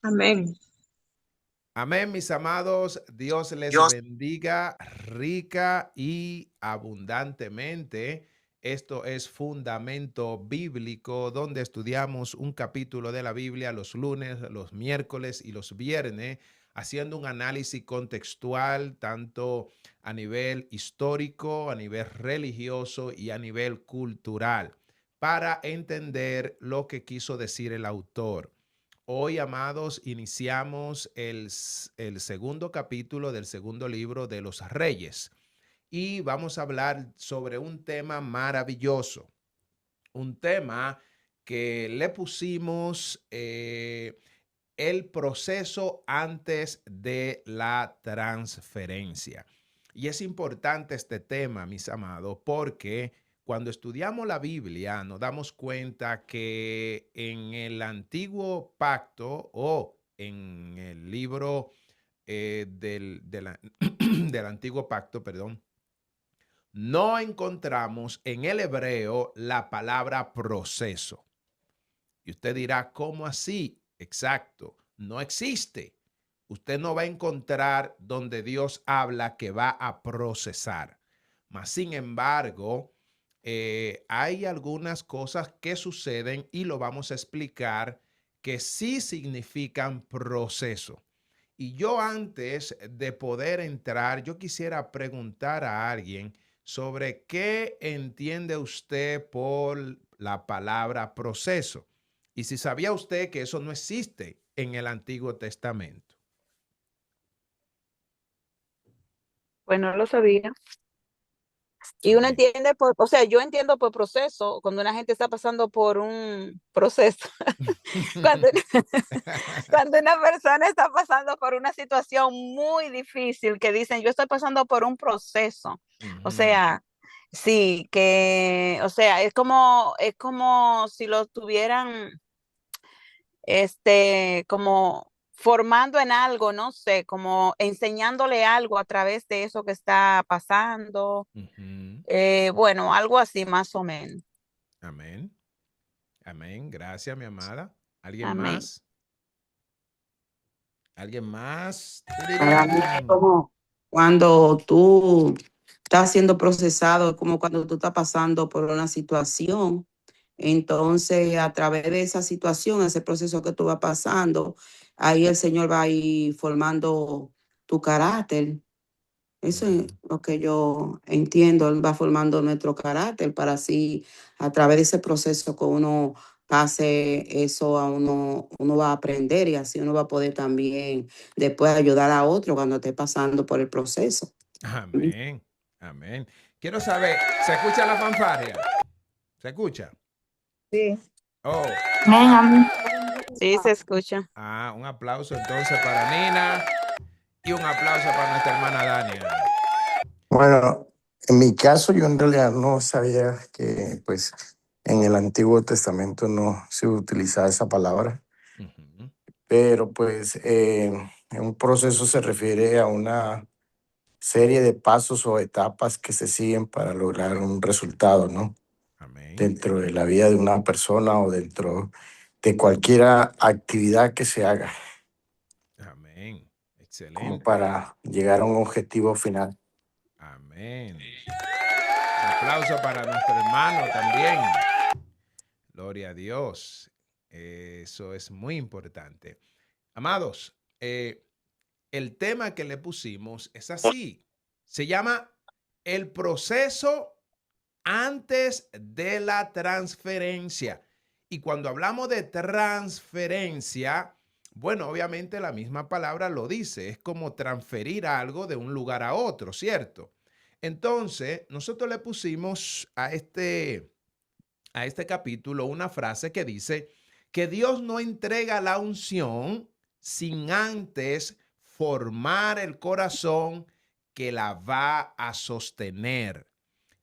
Amén. Amén, mis amados. Dios les Dios. bendiga rica y abundantemente. Esto es Fundamento Bíblico, donde estudiamos un capítulo de la Biblia los lunes, los miércoles y los viernes, haciendo un análisis contextual, tanto a nivel histórico, a nivel religioso y a nivel cultural, para entender lo que quiso decir el autor. Hoy, amados, iniciamos el segundo capítulo del segundo libro de los Reyes y vamos a hablar sobre un tema maravilloso, un tema que le pusimos el proceso antes de la transferencia. Y es importante este tema, mis amados, porque cuando estudiamos la Biblia nos damos cuenta que en el antiguo pacto o en el libro del antiguo pacto, perdón, no encontramos en el hebreo la palabra proceso. Y usted dirá, ¿cómo así? Exacto, no existe. Usted no va a encontrar donde Dios habla que va a procesar. Mas, sin embargo, hay algunas cosas que suceden y lo vamos a explicar que sí significan proceso. Y yo antes de poder entrar, yo quisiera preguntar a alguien sobre qué entiende usted por la palabra proceso. Y si sabía usted que eso no existe en el Antiguo Testamento. Pues no lo sabía. Y uno Amén. entiende, o sea, yo entiendo por proceso, cuando una gente está pasando por un proceso, cuando, cuando una persona está pasando por una situación muy difícil, que dicen, yo estoy pasando por un proceso. O Ujú. sea, sí, que, o sea, es como si lo tuvieran, como formando en algo, no sé, como enseñándole algo a través de eso que está pasando. Ujú. Bueno, algo así más o menos. Amén. Amén. Gracias, mi amada. ¿Alguien Amén. más? ¿Alguien más? Para mí es como cuando tú estás siendo procesado, es como cuando tú estás pasando por una situación. Entonces, a través de esa situación, ese proceso que tú vas pasando, ahí el Señor va a ir formando tu carácter. Eso es Ujú. lo que yo entiendo. Él va formando nuestro carácter para así, a través de ese proceso que uno pase, eso a uno va a aprender y así uno va a poder también después ayudar a otro cuando esté pasando por el proceso. Amén. Amén. Quiero saber, ¿se escucha la fanfarria? ¿Se escucha? Sí. Oh, Amén, amén. Sí, se escucha. un aplauso entonces para Nina y un aplauso para nuestra hermana Dania. Bueno, en mi caso yo en realidad no sabía que pues en el Antiguo Testamento no se utilizaba esa palabra, Ujú. pero pues en un proceso se refiere a una serie de pasos o etapas que se siguen para lograr un resultado, ¿no? Amén. Dentro de la vida de una persona o dentro de cualquier actividad que se haga, Amén. como Excelente. para llegar a un objetivo final. Amén. Un aplauso para nuestro hermano también. Gloria a Dios. Eso es muy importante. Amados, el tema que le pusimos es así. Se llama el proceso antes de la transferencia. Y cuando hablamos de transferencia, bueno, obviamente la misma palabra lo dice, es como transferir algo de un lugar a otro, ¿cierto? Entonces, nosotros le pusimos a este capítulo una frase que dice que Dios no entrega la unción sin antes formar el corazón que la va a sostener.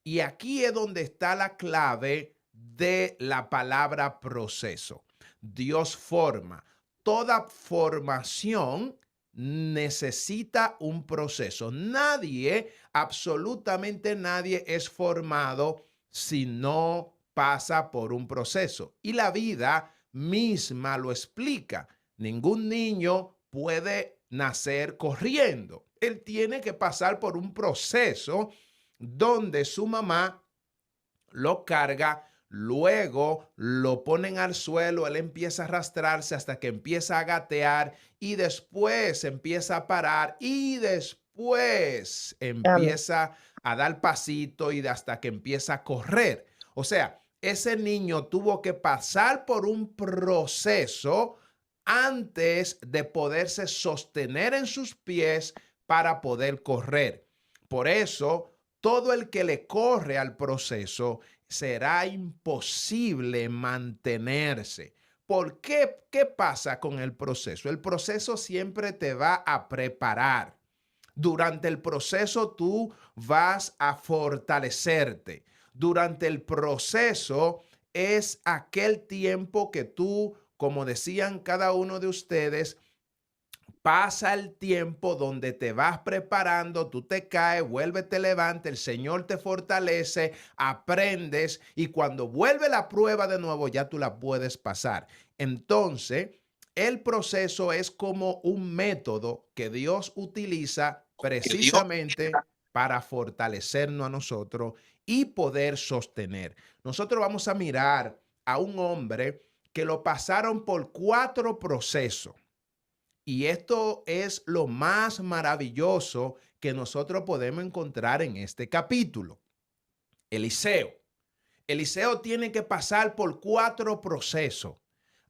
Y aquí es donde está la clave de la palabra proceso. Dios forma. Toda formación necesita un proceso. Nadie, absolutamente nadie es formado si no pasa por un proceso. Y la vida misma lo explica. Ningún niño puede nacer corriendo. Él tiene que pasar por un proceso donde su mamá lo carga, luego lo ponen al suelo, él empieza a arrastrarse hasta que empieza a gatear y después empieza a parar y después empieza a dar pasito y hasta que empieza a correr. O sea, ese niño tuvo que pasar por un proceso antes de poderse sostener en sus pies para poder correr. Por eso, todo el que le corre al proceso será imposible mantenerse. ¿Por qué? ¿Qué pasa con el proceso? El proceso siempre te va a preparar. Durante el proceso tú vas a fortalecerte. Durante el proceso es aquel tiempo que tú, como decían cada uno de ustedes, pasa el tiempo donde te vas preparando, tú te caes, vuelves, te levantas, el Señor te fortalece, aprendes y cuando vuelve la prueba de nuevo ya tú la puedes pasar. Entonces, el proceso es como un método que Dios utiliza precisamente para fortalecernos a nosotros y poder sostener. Nosotros vamos a mirar a un hombre que lo pasaron por 4 procesos. Y esto es lo más maravilloso que nosotros podemos encontrar en este capítulo. Eliseo. Eliseo tiene que pasar por 4 procesos.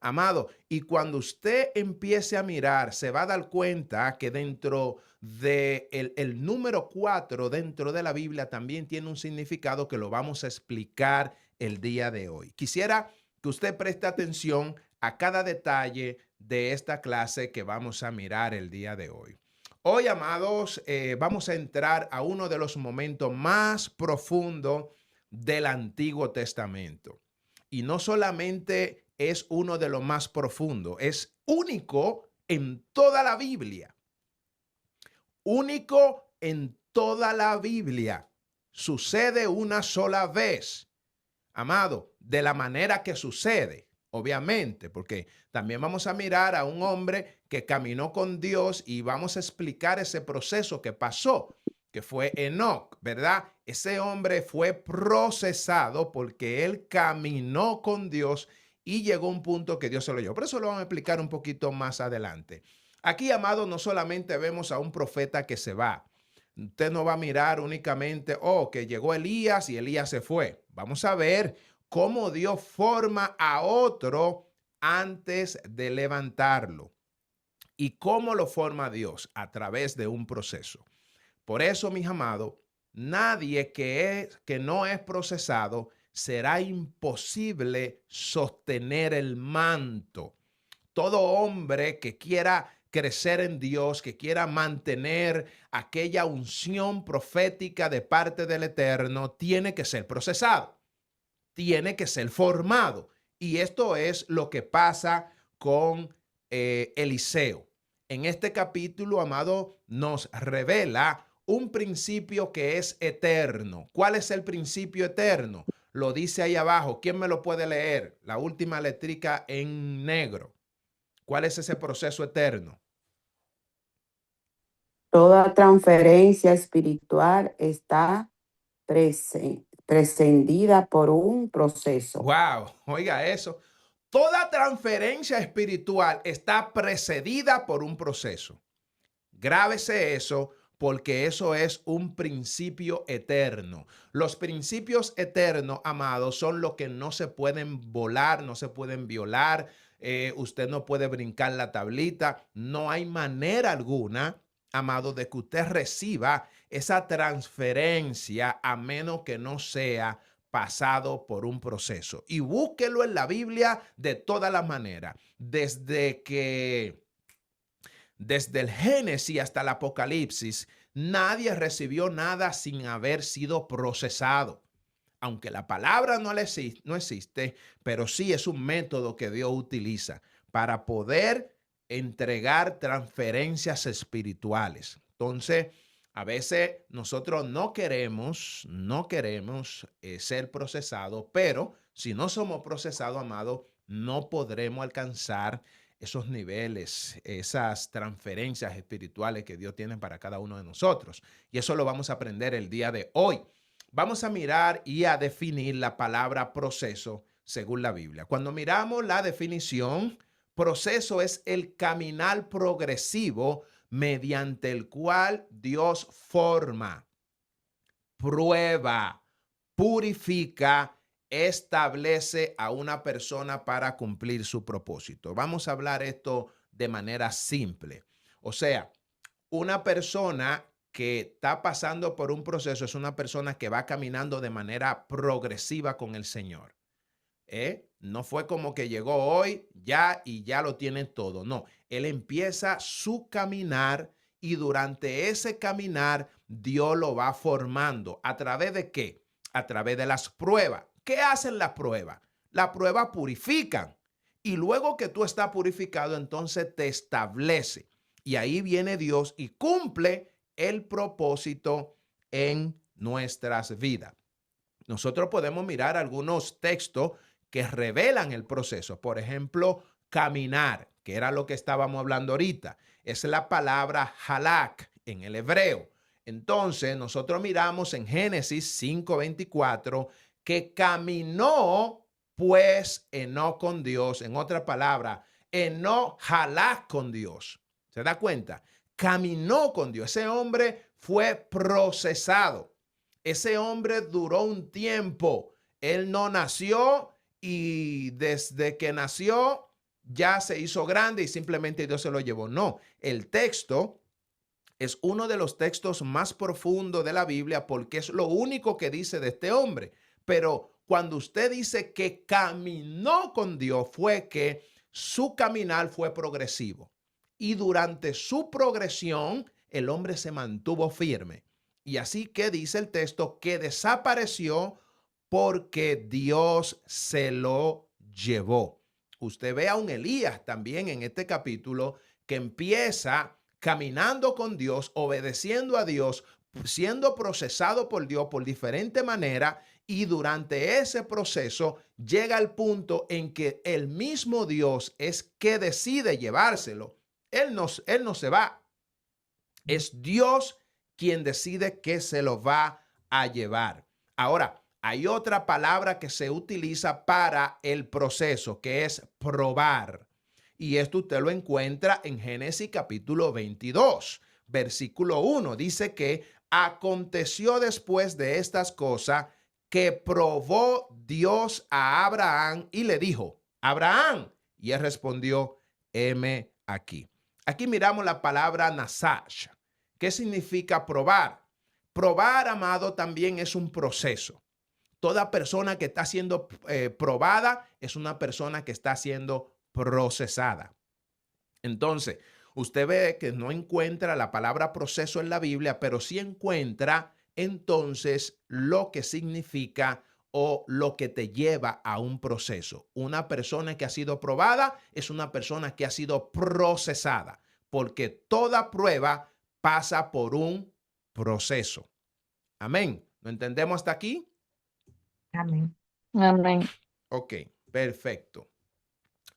Amado, y cuando usted empiece a mirar, se va a dar cuenta que dentro de el número 4 dentro de la Biblia también tiene un significado que lo vamos a explicar el día de hoy. Quisiera que usted preste atención a cada detalle de esta clase que vamos a mirar el día de hoy. Hoy, amados, vamos a entrar a uno de los momentos más profundos del Antiguo Testamento. Y no solamente es uno de los más profundos, es único en toda la Biblia. Único en toda la Biblia. Sucede una sola vez. Amado, de la manera que sucede, obviamente, porque también vamos a mirar a un hombre que caminó con Dios y vamos a explicar ese proceso que pasó, que fue Enoc, ¿verdad? Ese hombre fue procesado porque él caminó con Dios y llegó a un punto que Dios se lo llevó. Por eso lo vamos a explicar un poquito más adelante. Aquí, amado, no solamente vemos a un profeta que se va. Usted no va a mirar únicamente, que llegó Elías y Elías se fue. Vamos a ver cómo Dios forma a otro antes de levantarlo. ¿Y cómo lo forma Dios? A través de un proceso. Por eso, mis amados, nadie que no es procesado será imposible sostener el manto. Todo hombre que quiera crecer en Dios, que quiera mantener aquella unción profética de parte del Eterno, tiene que ser procesado, tiene que ser formado. Y esto es lo que pasa con Eliseo. En este capítulo, amado, nos revela un principio que es eterno. ¿Cuál es el principio eterno? Lo dice ahí abajo. ¿Quién me lo puede leer? La última letrica en negro. ¿Cuál es ese proceso eterno? Toda transferencia espiritual está precedida por un proceso. Wow, oiga eso. Toda transferencia espiritual está precedida por un proceso. Grábese eso porque eso es un principio eterno. Los principios eternos, amados, son los que no se pueden volar, no se pueden violar. Usted no puede brincar la tablita. No hay manera alguna, amado, de que usted reciba esa transferencia a menos que no sea pasado por un proceso. Y búsquelo en la Biblia de todas las maneras. Desde el Génesis hasta el Apocalipsis, nadie recibió nada sin haber sido procesado. Aunque la palabra no existe, pero sí es un método que Dios utiliza para poder entregar transferencias espirituales. Entonces, a veces nosotros no queremos ser procesados, pero si no somos procesados, amado, no podremos alcanzar esos niveles, esas transferencias espirituales que Dios tiene para cada uno de nosotros. Y eso lo vamos a aprender el día de hoy. Vamos a mirar y a definir la palabra proceso según la Biblia. Cuando miramos la definición, proceso es el caminar progresivo mediante el cual Dios forma, prueba, purifica, establece a una persona para cumplir su propósito. Vamos a hablar esto de manera simple. O sea, una persona que está pasando por un proceso es una persona que va caminando de manera progresiva con el Señor. No fue como que llegó hoy ya y ya lo tiene todo. No, él empieza su caminar y durante ese caminar Dios lo va formando. ¿A través de qué? A través de las pruebas. ¿Qué hacen las pruebas? Las pruebas purifican y luego que tú estás purificado, entonces te establece. Y ahí viene Dios y cumple el propósito en nuestras vidas. Nosotros podemos mirar algunos textos que revelan el proceso. Por ejemplo, caminar, que era lo que estábamos hablando ahorita. Es la palabra halak en el hebreo. Entonces, nosotros miramos en Génesis 5:24 que caminó pues Enoc con Dios. En otra palabra, Enoc halak con Dios. ¿Se da cuenta? Caminó con Dios. Ese hombre fue procesado. Ese hombre duró un tiempo. Él no nació y desde que nació ya se hizo grande y simplemente Dios se lo llevó. No, el texto es uno de los textos más profundos de la Biblia porque es lo único que dice de este hombre. Pero cuando usted dice que caminó con Dios, fue que su caminar fue progresivo. Y durante su progresión, el hombre se mantuvo firme. Y así que dice el texto que desapareció porque Dios se lo llevó. Usted ve a un Elías también en este capítulo que empieza caminando con Dios, obedeciendo a Dios, siendo procesado por Dios por diferente manera, y durante ese proceso llega al punto en que el mismo Dios es que decide llevárselo. Él no se va. Es Dios quien decide que se lo va a llevar. Ahora, hay otra palabra que se utiliza para el proceso, que es probar. Y esto usted lo encuentra en Génesis capítulo 22, versículo 1. Dice que aconteció después de estas cosas que probó Dios a Abraham y le dijo, Abraham. Y él respondió, heme aquí. Aquí miramos la palabra nasash. ¿Qué significa probar? Probar, amado, también es un proceso. Toda persona que está siendo probada es una persona que está siendo procesada. Entonces, usted ve que no encuentra la palabra proceso en la Biblia, pero sí encuentra entonces lo que significa o lo que te lleva a un proceso. Una persona que ha sido probada es una persona que ha sido procesada, porque toda prueba pasa por un proceso. Amén. ¿Lo entendemos hasta aquí? Amén. Amén. Ok, perfecto.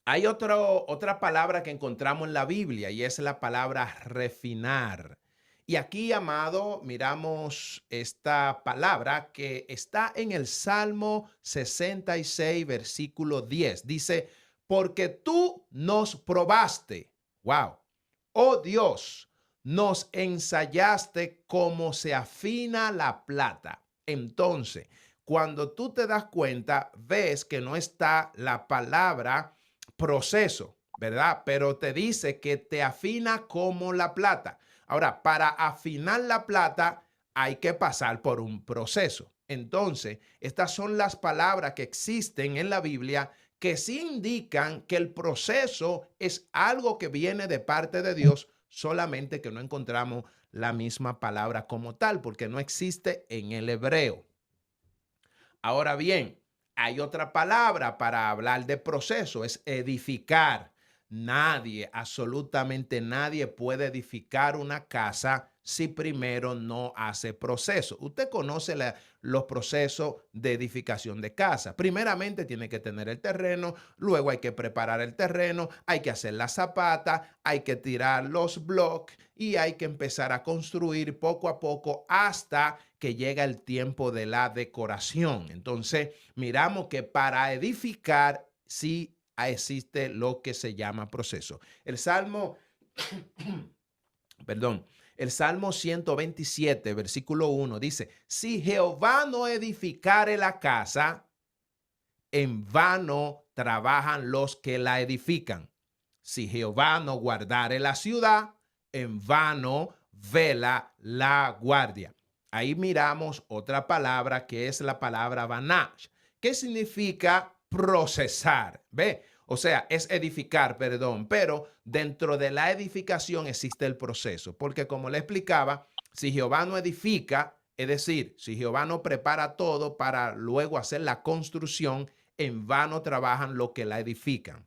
Hay otra palabra que encontramos en la Biblia y es la palabra refinar. Y aquí, amado, miramos esta palabra que está en el Salmo 66, versículo 10. Dice, porque tú nos probaste. Wow. Oh Dios, nos ensayaste como se afina la plata. Entonces, cuando tú te das cuenta, ves que no está la palabra proceso, ¿verdad? Pero te dice que te afina como la plata. Ahora, para afinar la plata hay que pasar por un proceso. Entonces, estas son las palabras que existen en la Biblia que sí indican que el proceso es algo que viene de parte de Dios, solamente que no encontramos la misma palabra como tal, porque no existe en el hebreo. Ahora bien, hay otra palabra para hablar de proceso, es edificar. Nadie, absolutamente nadie puede edificar una casa si primero no hace proceso. Usted conoce los procesos de edificación de casa. Primeramente tiene que tener el terreno, luego hay que preparar el terreno, hay que hacer la zapata, hay que tirar los bloques y hay que empezar a construir poco a poco hasta que llega el tiempo de la decoración. Entonces, miramos que para edificar sí existe lo que se llama proceso. El Salmo, perdón, el Salmo 127, versículo 1 dice, si Jehová no edificare la casa, en vano trabajan los que la edifican. Si Jehová no guardare la ciudad, en vano vela la guardia. Ahí miramos otra palabra que es la palabra banash, que significa procesar. ¿Ve? O sea, es edificar, perdón, pero dentro de la edificación existe el proceso, porque como le explicaba, si Jehová no edifica, es decir, si Jehová no prepara todo para luego hacer la construcción, en vano trabajan los que la edifican.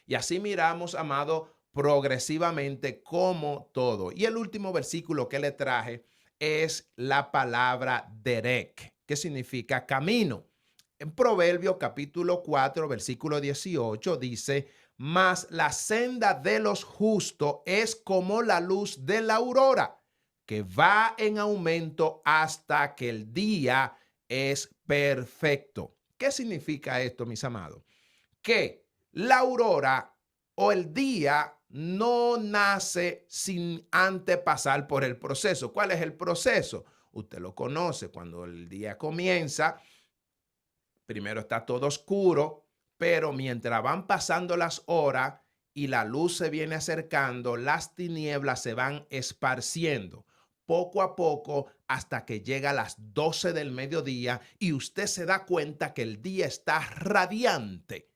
Y así miramos, amado, progresivamente como todo. Y el último versículo que le traje es la palabra derek, que significa camino. En Proverbios capítulo 4, versículo 18 dice, mas la senda de los justos es como la luz de la aurora, que va en aumento hasta que el día es perfecto. ¿Qué significa esto, mis amados? Que la aurora o el día no nace sin antes pasar por el proceso. ¿Cuál es el proceso? Usted lo conoce. Cuando el día comienza, primero está todo oscuro, pero mientras van pasando las horas y la luz se viene acercando, las tinieblas se van esparciendo poco a poco hasta que llega a las 12 del mediodía y usted se da cuenta que el día está radiante.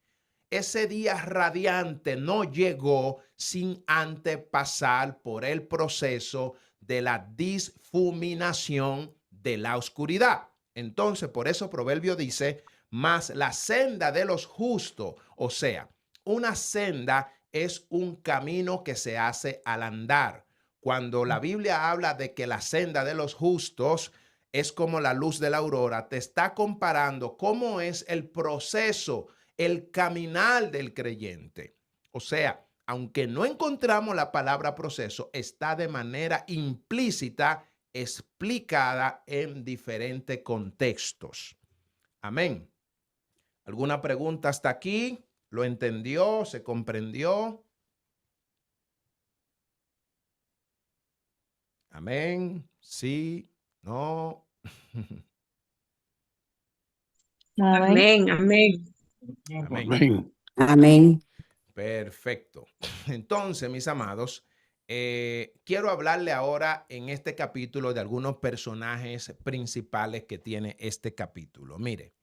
Ese día radiante no llegó sin antes pasar por el proceso de la difuminación de la oscuridad. Entonces, por eso Proverbio dice, mas la senda de los justos, o sea, una senda es un camino que se hace al andar. Cuando la Biblia habla de que la senda de los justos es como la luz de la aurora, te está comparando cómo es el proceso, el caminar del creyente. O sea, aunque no encontramos la palabra proceso, está de manera implícita explicada en diferentes contextos. Amén. ¿Alguna pregunta hasta aquí? ¿Lo entendió? ¿Se comprendió? Amén. Sí, no. Amén, amén. Amén. Amén. Amén. Perfecto. Entonces, mis amados, quiero hablarle ahora en este capítulo de algunos personajes principales que tiene este capítulo. Mire,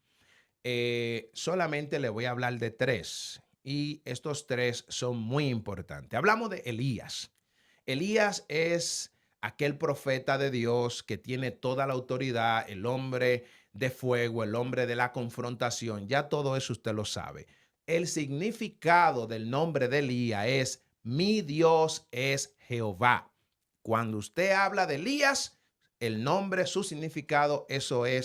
solamente le voy a hablar de tres y estos tres son muy importantes. Hablamos de Elías. Elías es aquel profeta de Dios que tiene toda la autoridad, el hombre de fuego, el hombre de la confrontación. Ya todo eso usted lo sabe. El significado del nombre de Elías es mi Dios es Jehová. Cuando usted habla de Elías, el nombre, su significado, ese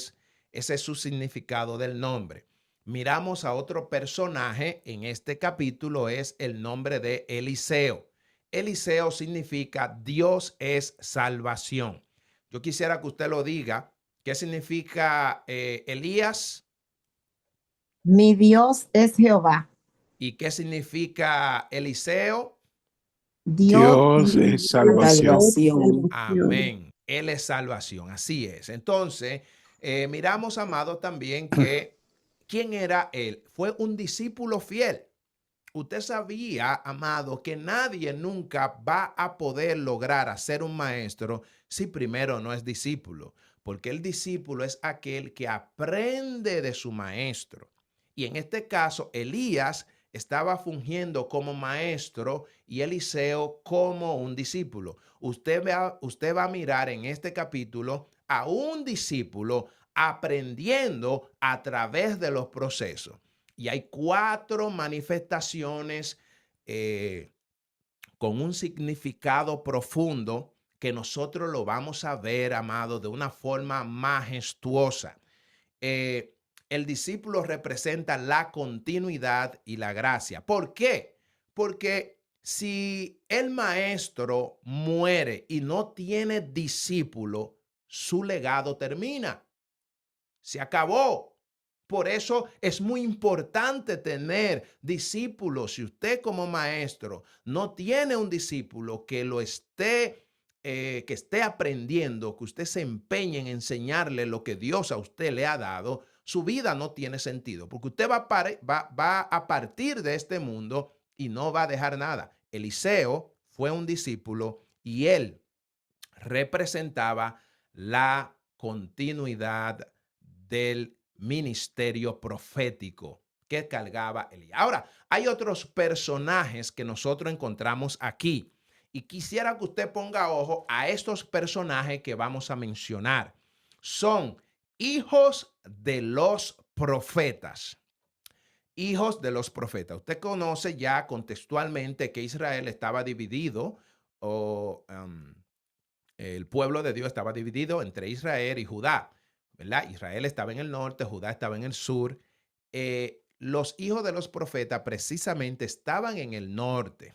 es su significado del nombre. Miramos a otro personaje en este capítulo, es el nombre de Eliseo. Eliseo significa Dios es salvación. Yo quisiera que usted lo diga. ¿Qué significa Elías? Mi Dios es Jehová. ¿Y qué significa Eliseo? Dios es salvación. Salvación. Amén. Él es salvación. Así es. Entonces, miramos, amado, también que ¿quién era él? Fue un discípulo fiel. Usted sabía, amado, que nadie nunca va a poder lograr ser un maestro si primero no es discípulo, porque el discípulo es aquel que aprende de su maestro. Y en este caso, Elías estaba fungiendo como maestro y Eliseo como un discípulo. Usted va a mirar en este capítulo a un discípulo aprendiendo a través de los procesos. Y hay 4 manifestaciones con un significado profundo que nosotros lo vamos a ver, amado, de una forma majestuosa. El discípulo representa la continuidad y la gracia. ¿Por qué? Porque si el maestro muere y no tiene discípulo, su legado termina. Se acabó. Por eso es muy importante tener discípulos. Si usted como maestro no tiene un discípulo que lo esté, que esté aprendiendo, que usted se empeñe en enseñarle lo que Dios a usted le ha dado, su vida no tiene sentido, porque usted va a partir de este mundo y no va a dejar nada. Eliseo fue un discípulo y él representaba la continuidad del ministerio profético que cargaba Elías. Ahora, hay otros personajes que nosotros encontramos aquí y quisiera que usted ponga ojo a estos personajes que vamos a mencionar. Son hijos de los profetas. Hijos de los profetas. Usted conoce ya contextualmente que Israel estaba dividido el pueblo de Dios estaba dividido entre Israel y Judá, ¿verdad? Israel estaba en el norte, Judá estaba en el sur. Los hijos de los profetas precisamente estaban en el norte.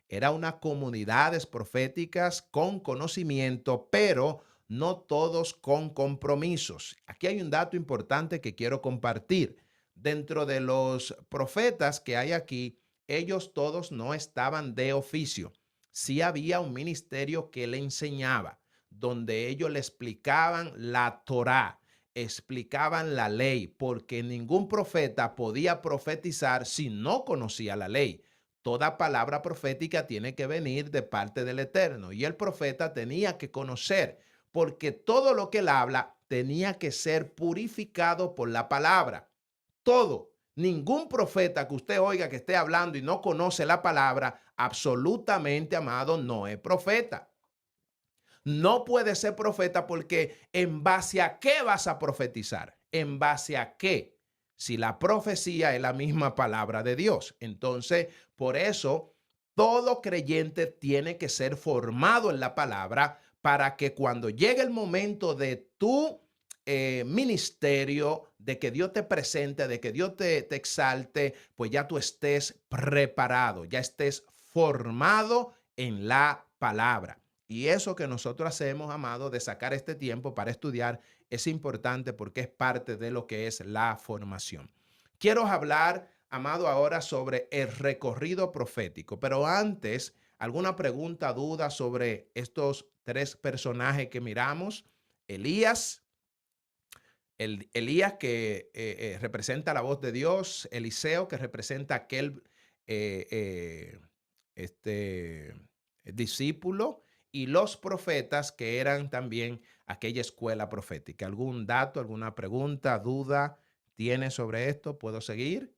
Era una comunidades proféticas con conocimiento, pero no todos con compromisos. Aquí hay un dato importante que quiero compartir. Dentro de los profetas que hay aquí, ellos todos no estaban de oficio. Sí había un ministerio que le enseñaba, donde ellos le explicaban la Torá, explicaban la ley, porque ningún profeta podía profetizar si no conocía la ley. Toda palabra profética tiene que venir de parte del Eterno y el profeta tenía que conocer, porque todo lo que él habla tenía que ser purificado por la palabra. Todo. Ningún profeta que usted oiga que esté hablando y no conoce la palabra, absolutamente, amado, no es profeta. No puede ser profeta porque ¿en base a qué vas a profetizar? ¿En base a qué? Si la profecía es la misma palabra de Dios. Entonces, por eso, todo creyente tiene que ser formado en la palabra para que cuando llegue el momento de tu ministerio, de que Dios te presente, de que Dios te exalte, pues ya tú estés preparado, ya estés formado en la palabra. Y eso que nosotros hacemos, amado, de sacar este tiempo para estudiar, es importante porque es parte de lo que es la formación. Quiero hablar, amado, ahora sobre el recorrido profético, pero antes, ¿alguna pregunta, duda sobre estos tres personajes que miramos? Elías, Elías que representa la voz de Dios, Eliseo que representa aquel discípulo, y los profetas que eran también aquella escuela profética. ¿Algún dato, alguna pregunta, duda tiene sobre esto? ¿Puedo seguir?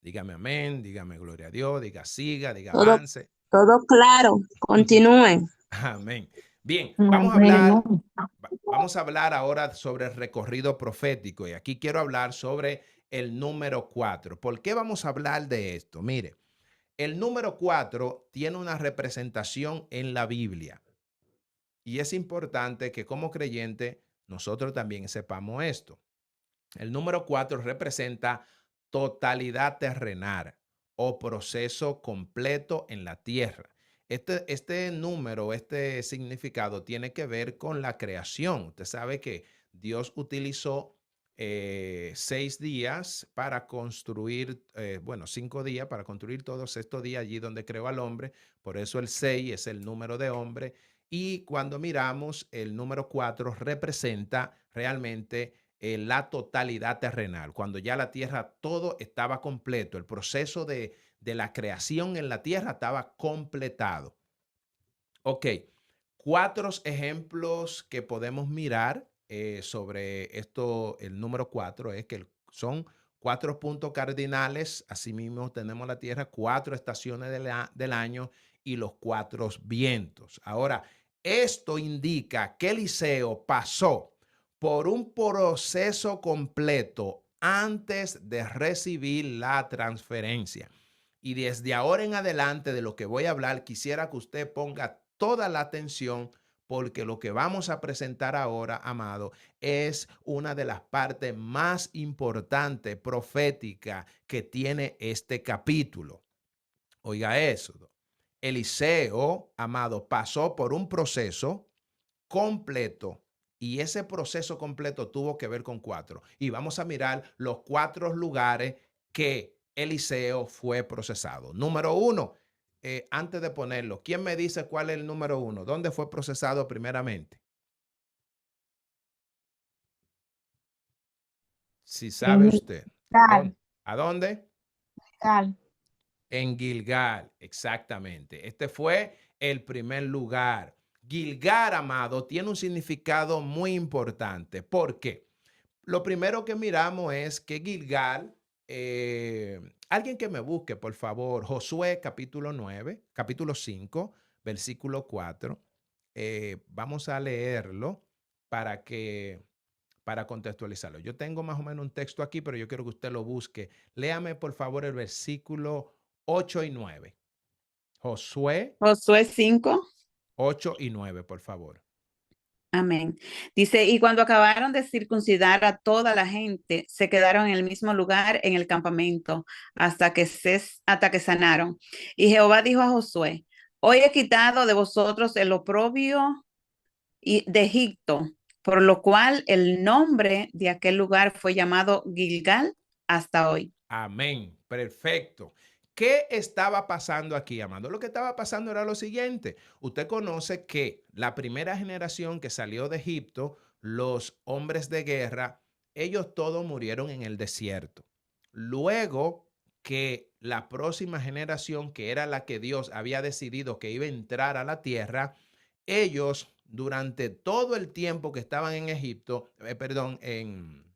Dígame amén, dígame gloria a Dios, diga siga, diga avance. Todo claro, continúen. Amén. Bien, vamos a hablar ahora sobre el recorrido profético y aquí quiero hablar sobre el número 4. ¿Por qué vamos a hablar de esto? Mire, el número 4 tiene una representación en la Biblia y es importante que como creyente nosotros también sepamos esto. El número 4 representa totalidad terrenal o proceso completo en la tierra. Este número, este significado tiene que ver con la creación. Usted sabe que Dios utilizó 6 días para construir, 5 días para construir todos estos días allí donde creó al hombre. Por eso el 6 es el número de hombre. Y cuando miramos, el número 4 representa realmente la totalidad terrenal, cuando ya la tierra todo estaba completo, el proceso de la creación en la tierra estaba completado. Ok, 4 ejemplos que podemos mirar sobre esto, el número 4 es que son 4 puntos cardinales, asimismo tenemos la tierra, 4 estaciones del año y los 4 vientos. Ahora, esto indica que Eliseo pasó por un proceso completo antes de recibir la transferencia. Y desde ahora en adelante de lo que voy a hablar, quisiera que usted ponga toda la atención porque lo que vamos a presentar ahora, amado, es una de las partes más importantes proféticas que tiene este capítulo. Oiga eso. Eliseo, amado, pasó por un proceso completo y ese proceso completo tuvo que ver con 4. Y vamos a mirar los 4 lugares que Eliseo fue procesado. Número 1, antes de ponerlo, ¿quién me dice cuál es el número 1? ¿Dónde fue procesado primeramente? Si sabe usted. Gilgal, ¿A dónde? Gilgal. En Gilgal, exactamente. Este fue el primer lugar. Gilgal, amado, tiene un significado muy importante. ¿Por qué? Lo primero que miramos es que Gilgal, alguien que me busque, por favor, Josué capítulo 9, capítulo 5, versículo 4. Vamos a leerlo para contextualizarlo. Yo tengo más o menos un texto aquí, pero yo quiero que usted lo busque. Léame, por favor, el versículo 8 y 9. Josué Josué 5. 8 y 9, por favor. Amén. Dice, y cuando acabaron de circuncidar a toda la gente, se quedaron en el mismo lugar en el campamento hasta que sanaron. Y Jehová dijo a Josué, hoy he quitado de vosotros el oprobio de Egipto, por lo cual el nombre de aquel lugar fue llamado Gilgal hasta hoy. Amén. Perfecto. ¿Qué estaba pasando aquí, amado? Lo que estaba pasando era lo siguiente. Usted conoce que la primera generación que salió de Egipto, los hombres de guerra, ellos todos murieron en el desierto. Luego que la próxima generación, que era la que Dios había decidido que iba a entrar a la tierra, ellos durante todo el tiempo que estaban en Egipto, en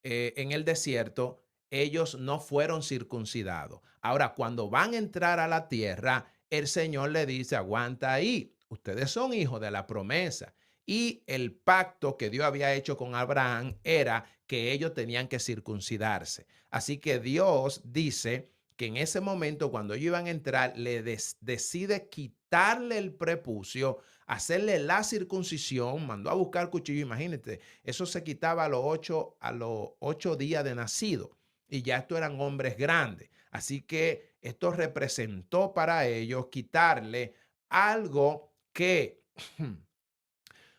el desierto, ellos no fueron circuncidados. Ahora, cuando van a entrar a la tierra, el Señor le dice, aguanta ahí, ustedes son hijos de la promesa. Y el pacto que Dios había hecho con Abraham era que ellos tenían que circuncidarse. Así que Dios dice que en ese momento, cuando ellos iban a entrar, decide quitarle el prepucio, hacerle la circuncisión, mandó a buscar cuchillo, imagínate, eso se quitaba a los 8 días de nacido y ya estos eran hombres grandes. Así que esto representó para ellos quitarle algo que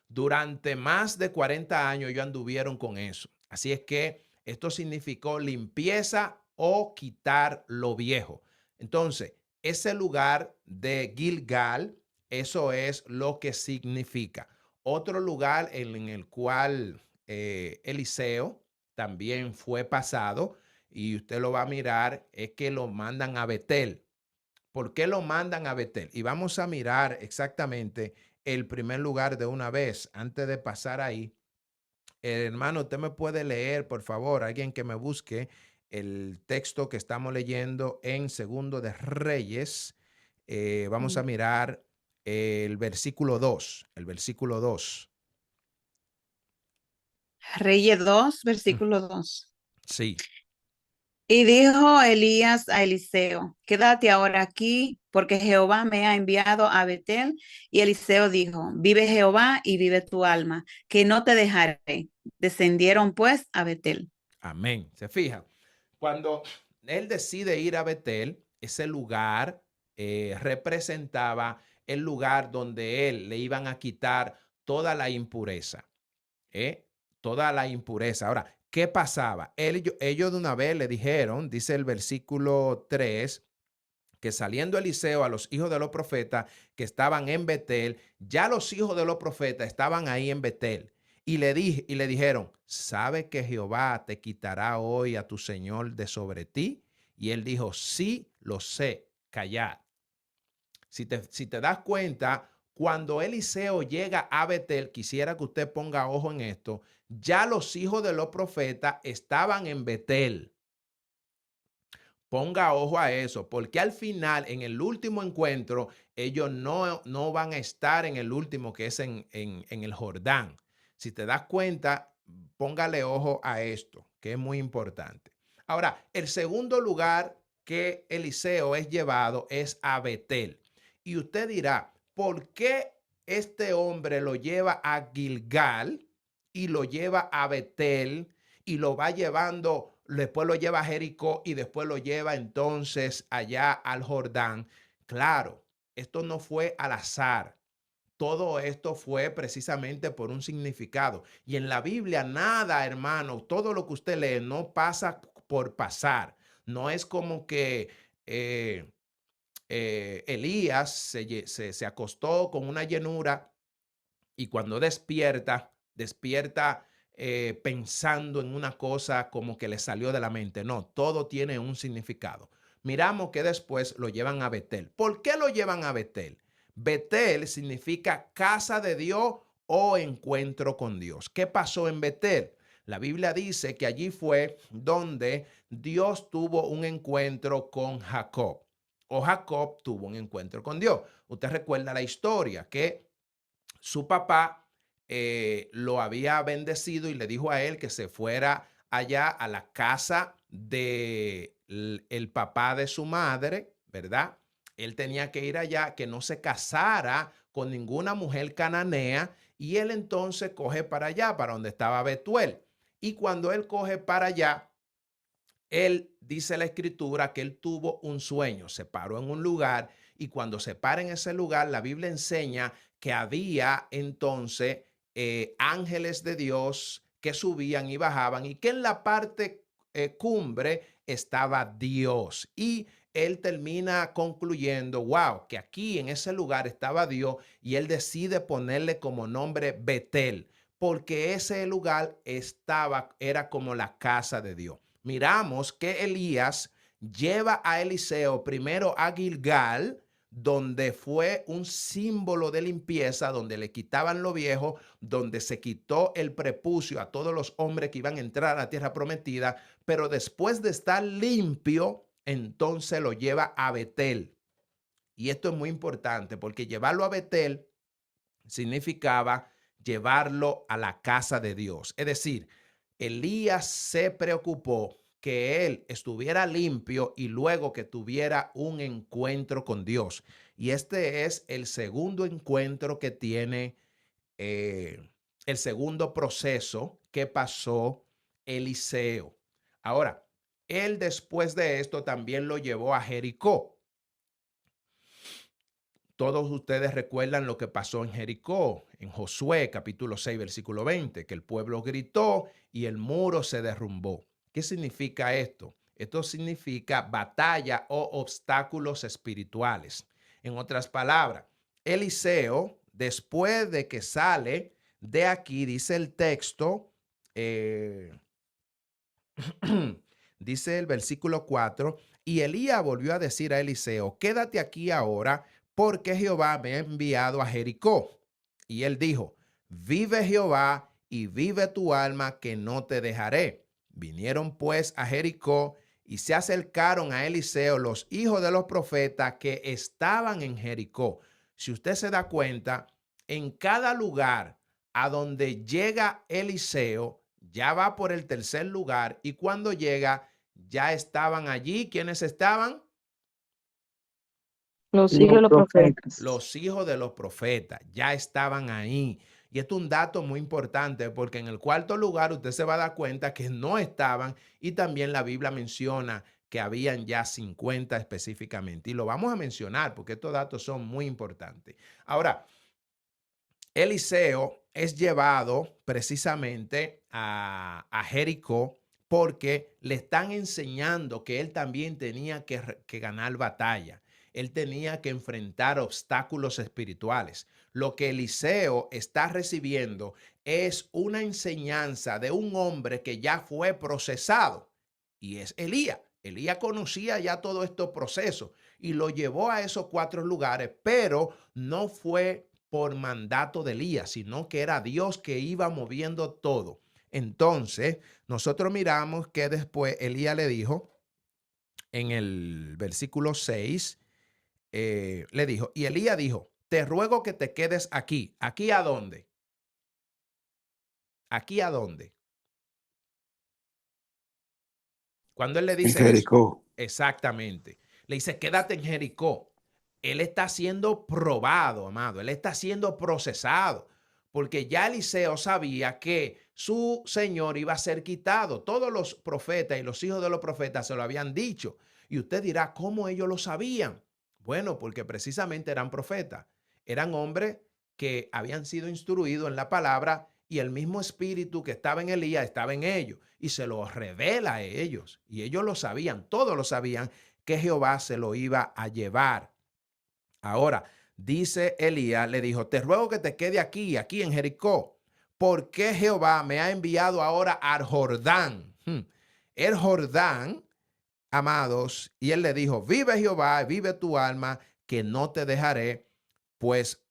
durante más de 40 años ellos anduvieron con eso. Así es que esto significó limpieza o quitar lo viejo. Entonces, ese lugar de Gilgal, eso es lo que significa. Otro lugar en el cual Eliseo también fue pasado, y usted lo va a mirar, es que lo mandan a Betel. ¿Por qué lo mandan a Betel? Y vamos a mirar exactamente el primer lugar de una vez. Antes de pasar ahí, hermano, usted me puede leer, por favor, alguien que me busque el texto que estamos leyendo en Segundo de Reyes. Vamos a mirar el versículo 2. El versículo 2. Reyes 2, versículo 2. Sí. Y dijo Elías a Eliseo, quédate ahora aquí, porque Jehová me ha enviado a Betel. Y Eliseo dijo, vive Jehová y vive tu alma, que no te dejaré. Descendieron pues a Betel. Amén. Se fija, cuando él decide ir a Betel, ese lugar representaba el lugar donde él le iban a quitar toda la impureza. Toda la impureza. Ahora, ¿qué pasaba? Ellos de una vez le dijeron, dice el versículo 3, que saliendo Eliseo a los hijos de los profetas que estaban en Betel, ya los hijos de los profetas estaban ahí en Betel. Y le dijeron, ¿sabe que Jehová te quitará hoy a tu Señor de sobre ti? Y él dijo, sí, lo sé, callad. Si te das cuenta, cuando Eliseo llega a Betel, quisiera que usted ponga ojo en esto, ya los hijos de los profetas estaban en Betel. Ponga ojo a eso, porque al final, en el último encuentro, ellos no van a estar en el último, que es en el Jordán. Si te das cuenta, póngale ojo a esto, que es muy importante. Ahora, el segundo lugar que Eliseo es llevado es a Betel. Y usted dirá, ¿por qué este hombre lo lleva a Gilgal y lo lleva a Betel y lo va llevando, después lo lleva a Jericó y después lo lleva entonces allá al Jordán? Claro, esto no fue al azar. Todo esto fue precisamente por un significado. Y en la Biblia nada, hermano, todo lo que usted lee no pasa por pasar. No es como que Elías se acostó con una llenura y cuando despierta pensando en una cosa como que le salió de la mente. No, todo tiene un significado. Miramos que después lo llevan a Betel. ¿Por qué lo llevan a Betel? Betel significa casa de Dios o encuentro con Dios. ¿Qué pasó en Betel? La Biblia dice que allí fue donde Dios tuvo un encuentro con Jacob, o Jacob tuvo un encuentro con Dios. Usted recuerda la historia que su papá lo había bendecido y le dijo a él que se fuera allá a la casa de el papá de su madre, ¿verdad? Él tenía que ir allá, que no se casara con ninguna mujer cananea, y él entonces coge para allá, para donde estaba Betuel. Y cuando él coge para allá, él dice la escritura que él tuvo un sueño, se paró en un lugar, y cuando se para en ese lugar, la Biblia enseña que había entonces ángeles de Dios que subían y bajaban, y que en la parte cumbre estaba Dios. Y él termina concluyendo, wow, que aquí en ese lugar estaba Dios, y él decide ponerle como nombre Betel, porque ese lugar era como la casa de Dios. Miramos que Elías lleva a Eliseo primero a Gilgal, donde fue un símbolo de limpieza, donde le quitaban lo viejo, donde se quitó el prepucio a todos los hombres que iban a entrar a la tierra prometida, pero después de estar limpio, entonces lo lleva a Betel. Y esto es muy importante porque llevarlo a Betel significaba llevarlo a la casa de Dios. Es decir, Elías se preocupó que él estuviera limpio y luego que tuviera un encuentro con Dios. Y este es el segundo encuentro que tiene, el segundo proceso que pasó Eliseo. Ahora, él después de esto también lo llevó a Jericó. Todos ustedes recuerdan lo que pasó en Jericó, en Josué capítulo 6, versículo 20, que el pueblo gritó y el muro se derrumbó. ¿Qué significa esto? Esto significa batalla o obstáculos espirituales. En otras palabras, Eliseo, después de que sale de aquí, dice el texto, dice el versículo 4, y Elías volvió a decir a Eliseo, quédate aquí ahora, porque Jehová me ha enviado a Jericó. Y él dijo, vive Jehová y vive tu alma, que no te dejaré. Vinieron pues a Jericó y se acercaron a Eliseo los hijos de los profetas que estaban en Jericó. Si usted se da cuenta, en cada lugar a donde llega Eliseo, ya va por el tercer lugar, y cuando llega, ya estaban allí. ¿Quiénes estaban? Los hijos de los profetas. Los hijos de los profetas ya estaban ahí. Y esto es un dato muy importante porque en el cuarto lugar usted se va a dar cuenta que no estaban, y también la Biblia menciona que habían ya 50 específicamente. Y lo vamos a mencionar porque estos datos son muy importantes. Ahora, Eliseo es llevado precisamente a Jericó porque le están enseñando que él también tenía que ganar batalla. Él tenía que enfrentar obstáculos espirituales. Lo que Eliseo está recibiendo es una enseñanza de un hombre que ya fue procesado, y es Elías. Elías conocía ya todo estos procesos y lo llevó a esos 4 lugares, pero no fue por mandato de Elías, sino que era Dios que iba moviendo todo. Entonces, nosotros miramos que después Elías le dijo en el versículo 6, le dijo, y Elías dijo, te ruego que te quedes aquí. ¿Aquí a dónde? ¿Aquí a dónde? Cuando él le dice Jericó. Exactamente. Le dice, quédate en Jericó. Él está siendo probado, amado. Él está siendo procesado. Porque ya Eliseo sabía que su señor iba a ser quitado. Todos los profetas y los hijos de los profetas se lo habían dicho. Y usted dirá, ¿cómo ellos lo sabían? Bueno, porque precisamente eran profetas. Eran hombres que habían sido instruidos en la palabra y el mismo espíritu que estaba en Elías estaba en ellos y se lo revela a ellos. Y ellos lo sabían, todos lo sabían, que Jehová se lo iba a llevar. Ahora, dice Elías, le dijo, te ruego que te quede aquí en Jericó, porque Jehová me ha enviado ahora al Jordán. El Jordán, amados, y él le dijo, vive Jehová, vive tu alma, que no te dejaré, pues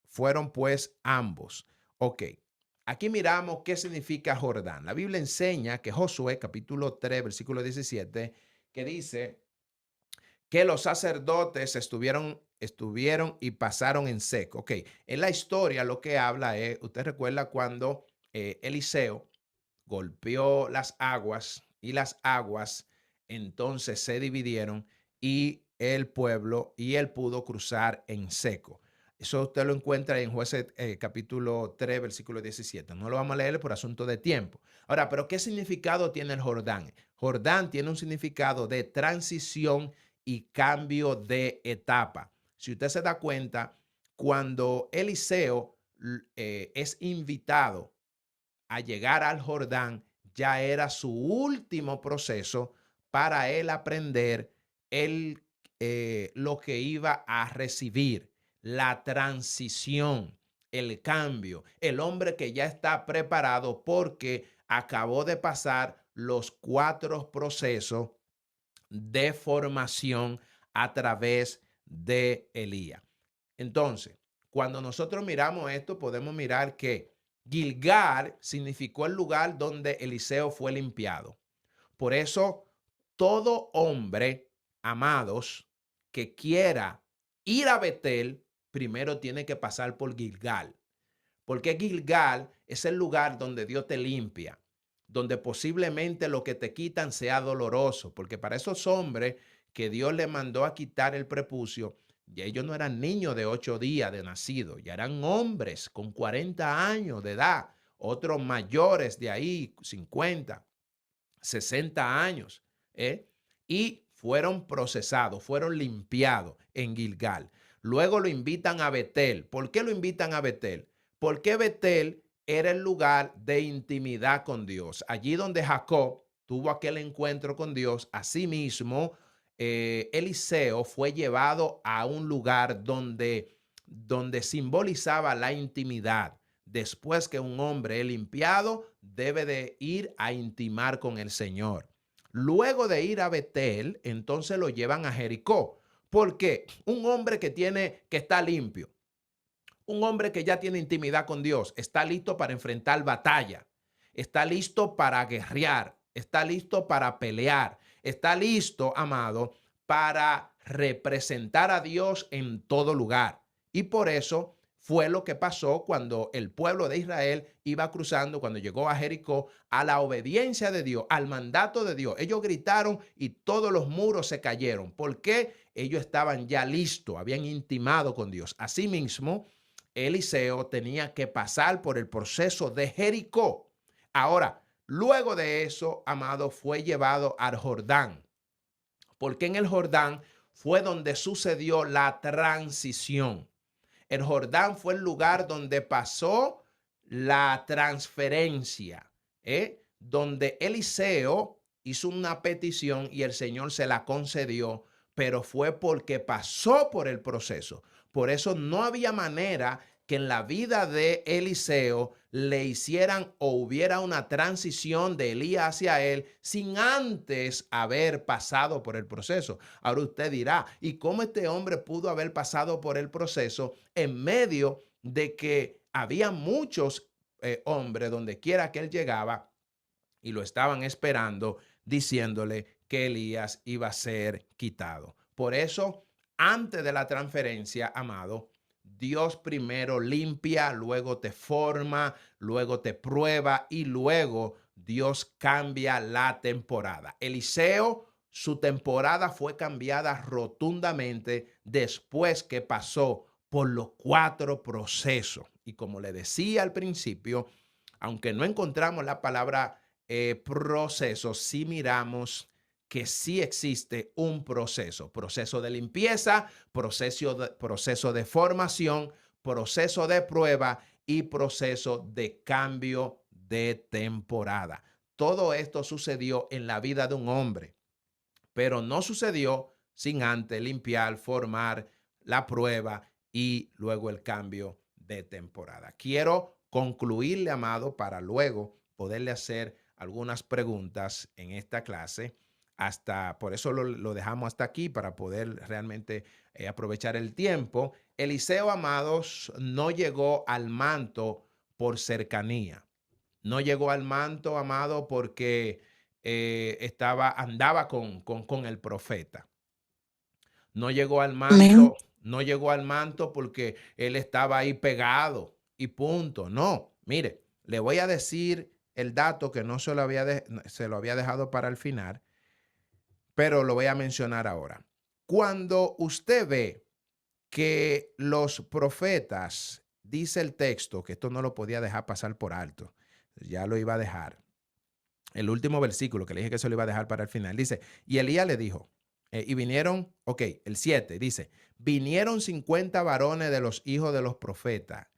fueron pues ambos. Ok, aquí miramos qué significa Jordán. La Biblia enseña que Josué, capítulo 3, versículo 17, que dice que los sacerdotes estuvieron y pasaron en seco. Ok, en la historia lo que habla es, usted recuerda cuando Eliseo golpeó las aguas y las aguas entonces se dividieron y el pueblo y él pudo cruzar en seco. Eso usted lo encuentra en Jueces capítulo 3, versículo 17. No lo vamos a leer por asunto de tiempo. Ahora, ¿pero qué significado tiene el Jordán? Jordán tiene un significado de transición y cambio de etapa. Si usted se da cuenta, cuando Eliseo es invitado a llegar al Jordán, ya era su último proceso para él aprender lo que iba a recibir, la transición, el cambio, el hombre que ya está preparado porque acabó de pasar los 4 procesos de formación a través de Elías. Entonces, cuando nosotros miramos esto, podemos mirar que Gilgal significó el lugar donde Eliseo fue limpiado. Por eso, todo hombre, amados, que quiera ir a Betel, primero tiene que pasar por Gilgal. Porque Gilgal es el lugar donde Dios te limpia, donde posiblemente lo que te quitan sea doloroso, porque para esos hombres que Dios le mandó a quitar el prepucio, ya ellos no eran niños de 8 días de nacido, ya eran hombres con 40 años de edad, otros mayores de ahí, 50, 60 años, y fueron procesados, fueron limpiados en Gilgal. Luego lo invitan a Betel. ¿Por qué lo invitan a Betel? Porque Betel era el lugar de intimidad con Dios. Allí donde Jacob tuvo aquel encuentro con Dios, asimismo, Eliseo fue llevado a un lugar donde simbolizaba la intimidad. Después que un hombre es limpiado, debe de ir a intimar con el Señor. Luego de ir a Betel, entonces lo llevan a Jericó. ¿Por qué? Un hombre que está limpio, un hombre que ya tiene intimidad con Dios, está listo para enfrentar batalla, está listo para guerrear, está listo para pelear, está listo, amado, para representar a Dios en todo lugar. Y por eso fue lo que pasó cuando el pueblo de Israel iba cruzando, cuando llegó a Jericó, a la obediencia de Dios, al mandato de Dios. Ellos gritaron y todos los muros se cayeron. ¿Por qué? Ellos estaban ya listos, habían intimado con Dios. Asimismo, Eliseo tenía que pasar por el proceso de Jericó. Ahora, luego de eso, amado, fue llevado al Jordán, porque en el Jordán fue donde sucedió la transición. El Jordán fue el lugar donde pasó la transferencia, donde Eliseo hizo una petición y el Señor se la concedió, pero fue porque pasó por el proceso. Por eso no había manera que en la vida de Eliseo le hicieran o hubiera una transición de Elías hacia él sin antes haber pasado por el proceso. Ahora usted dirá, ¿y cómo este hombre pudo haber pasado por el proceso en medio de que había muchos hombres donde quiera que él llegaba y lo estaban esperando diciéndole que Elías iba a ser quitado? Por eso, antes de la transferencia, amado, Dios primero limpia, luego te forma, luego te prueba y luego Dios cambia la temporada. Eliseo su temporada fue cambiada rotundamente después que pasó por los 4 procesos. Y como le decía al principio, aunque no encontramos la palabra proceso, sí miramos que sí existe un proceso. Proceso de limpieza, proceso de formación, proceso de prueba y proceso de cambio de temporada. Todo esto sucedió en la vida de un hombre, pero no sucedió sin antes limpiar, formar la prueba y luego el cambio de temporada. Quiero concluirle, amado, para luego poderle hacer algunas preguntas en esta clase. Por eso lo dejamos hasta aquí, para poder realmente aprovechar el tiempo. Eliseo, amados, no llegó al manto por cercanía. No llegó al manto, amado, porque andaba con el profeta. No llegó al manto, no llegó al manto porque él estaba ahí pegado y punto. No, mire, le voy a decir el dato que no se lo había dejado para el final, pero lo voy a mencionar ahora. Cuando usted ve que los profetas, dice el texto, que esto no lo podía dejar pasar por alto, ya lo iba a dejar. El último versículo que le dije que se lo iba a dejar para el final, dice, y Elías le dijo, y vinieron, el 7, dice, vinieron 50 varones de los hijos de los profetas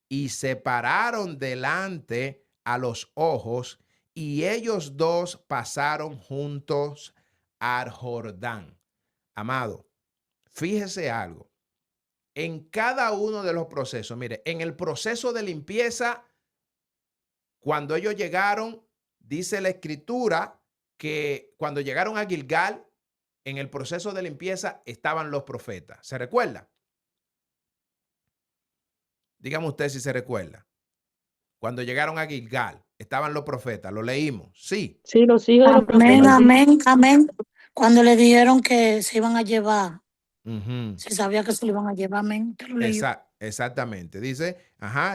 y se pararon delante a los ojos, y ellos dos pasaron juntos al Jordán. Amado, fíjese algo. En cada uno de los procesos, mire, en el proceso de limpieza, cuando ellos llegaron, dice la escritura que cuando llegaron a Gilgal, en el proceso de limpieza estaban los profetas. ¿Se recuerda? Dígame usted si se recuerda. Cuando llegaron a Gilgal, estaban los profetas. ¿Lo leímos? Sí. Sí, los hijos de los Amén, profetas. amén, amén. Cuando le dijeron que se iban a llevar, Uh-huh. se sabía que se lo iban a llevar, amén. Te lo leí. Exactamente. Dice,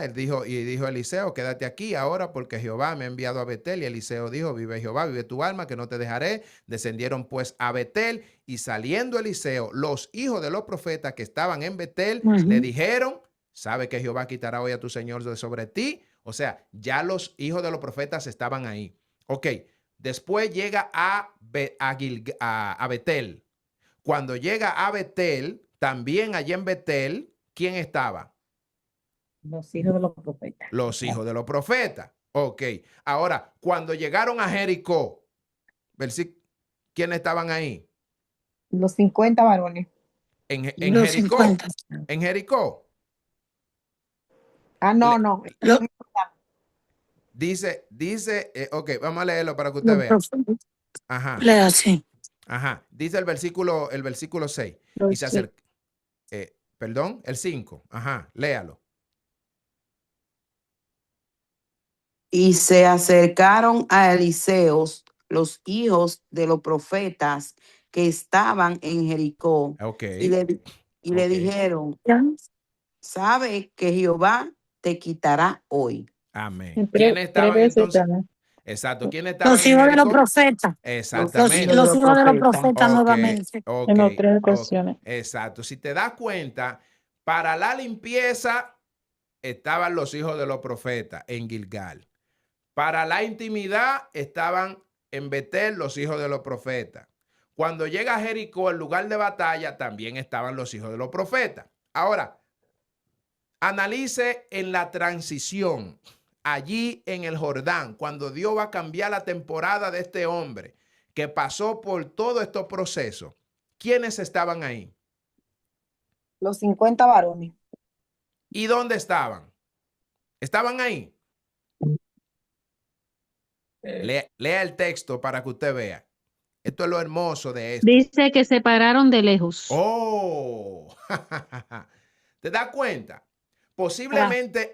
él dijo, y dijo a Eliseo, quédate aquí ahora porque Jehová me ha enviado a Betel. Y Eliseo dijo, vive Jehová, vive tu alma, que no te dejaré. Descendieron pues a Betel, y saliendo Eliseo, los hijos de los profetas que estaban en Betel, le dijeron, sabe que Jehová quitará hoy a tu señor de sobre ti. O sea, ya los hijos de los profetas estaban ahí. Ok, después llega a Betel. Cuando llega a Betel, también allí en Betel, ¿quién estaba? Los hijos de los profetas. Los hijos de los profetas. Ok. Ahora, cuando llegaron a Jericó, ¿quiénes estaban ahí? Los 50 varones. En Los Jericó. 50. En Jericó. No. Dice, ok, vamos a leerlo para que usted vea. Ajá. Lea así. Ajá. Dice el versículo 6. Y se acerca. Perdón, el 5. Ajá, léalo. Y se acercaron a Eliseo los hijos de los profetas que estaban en Jericó. Ok. Y le dijeron, sabe que Jehová te quitará hoy. Amén. ¿Quiénes estaban entonces? Exacto. ¿Quiénes estaban? Los hijos de los profetas. Exactamente. Los hijos de los profetas nuevamente. En otras ocasiones. Exacto. Si te das cuenta, para la limpieza estaban los hijos de los profetas en Gilgal. Para la intimidad estaban en Betel los hijos de los profetas. Cuando llega a Jericó, el lugar de batalla, también estaban los hijos de los profetas. Ahora, analice en la transición, allí en el Jordán, cuando Dios va a cambiar la temporada de este hombre que pasó por todos estos procesos. ¿Quiénes estaban ahí? Los 50 varones. ¿Y dónde estaban? ¿Estaban ahí? Lea el texto para que usted vea. Esto es lo hermoso de esto. Dice que se pararon de lejos. Oh, ¿te das cuenta? Posiblemente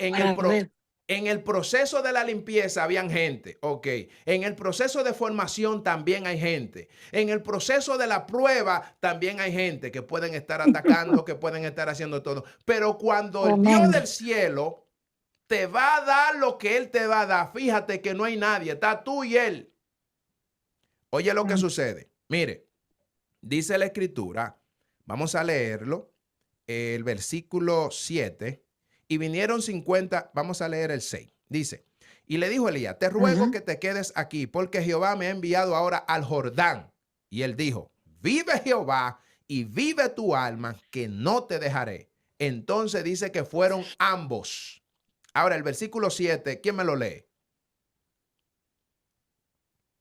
en el proceso de la limpieza habían gente, ok. En el proceso de formación también hay gente. En el proceso de la prueba también hay gente que pueden estar atacando, que pueden estar haciendo todo. Pero cuando el Dios del cielo te va a dar lo que Él te va a dar, fíjate que no hay nadie, está tú y Él. Oye lo que sucede. Mire, Dice la escritura, vamos a leerlo, el versículo 7, y vinieron 50, vamos a leer el 6. Dice, y le dijo Elías, te ruego que te quedes aquí, porque Jehová me ha enviado ahora al Jordán. Y él dijo, vive Jehová y vive tu alma, que no te dejaré. Entonces dice que fueron ambos. Ahora el versículo 7, ¿quién me lo lee?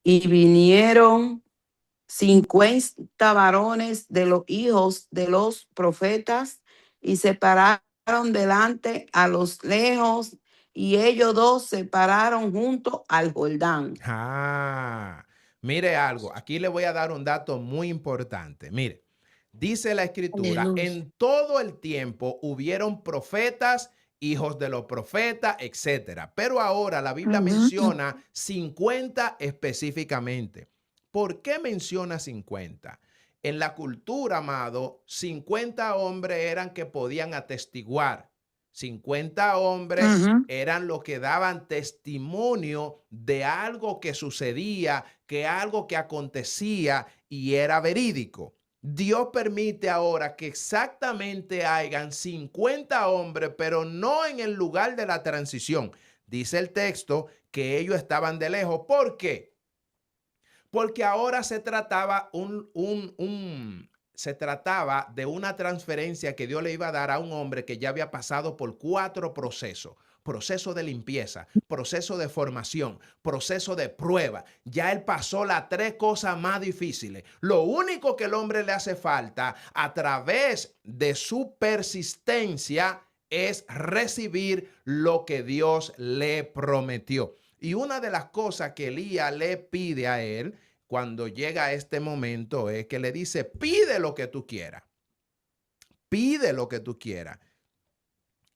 Y vinieron 50 varones de los hijos de los profetas y se pararon delante a los lejos, y ellos dos se pararon junto al Jordán. Mire algo, aquí le voy a dar un dato muy importante. Mire, dice la escritura, Aleluya. en todo el tiempo hubieron profetas, hijos de los profetas, etcétera. Pero ahora la Biblia menciona 50 específicamente. ¿Por qué menciona 50? En la cultura, amado, 50 hombres eran que podían atestiguar. 50 hombres eran los que daban testimonio de algo que sucedía, que algo que acontecía y era verídico. Dios permite ahora que exactamente hayan 50 hombres, pero no en el lugar de la transición. Dice el texto que ellos estaban de lejos. ¿Por qué? Porque ahora se trataba se trataba de una transferencia que Dios le iba a dar a un hombre que ya había pasado por 4 procesos. Proceso de limpieza, proceso de formación, proceso de prueba. Ya él pasó las 3 cosas más difíciles. Lo único que el hombre le hace falta a través de su persistencia es recibir lo que Dios le prometió. Y una de las cosas que Elías le pide a él cuando llega a este momento es que le dice, pide lo que tú quieras. Pide lo que tú quieras.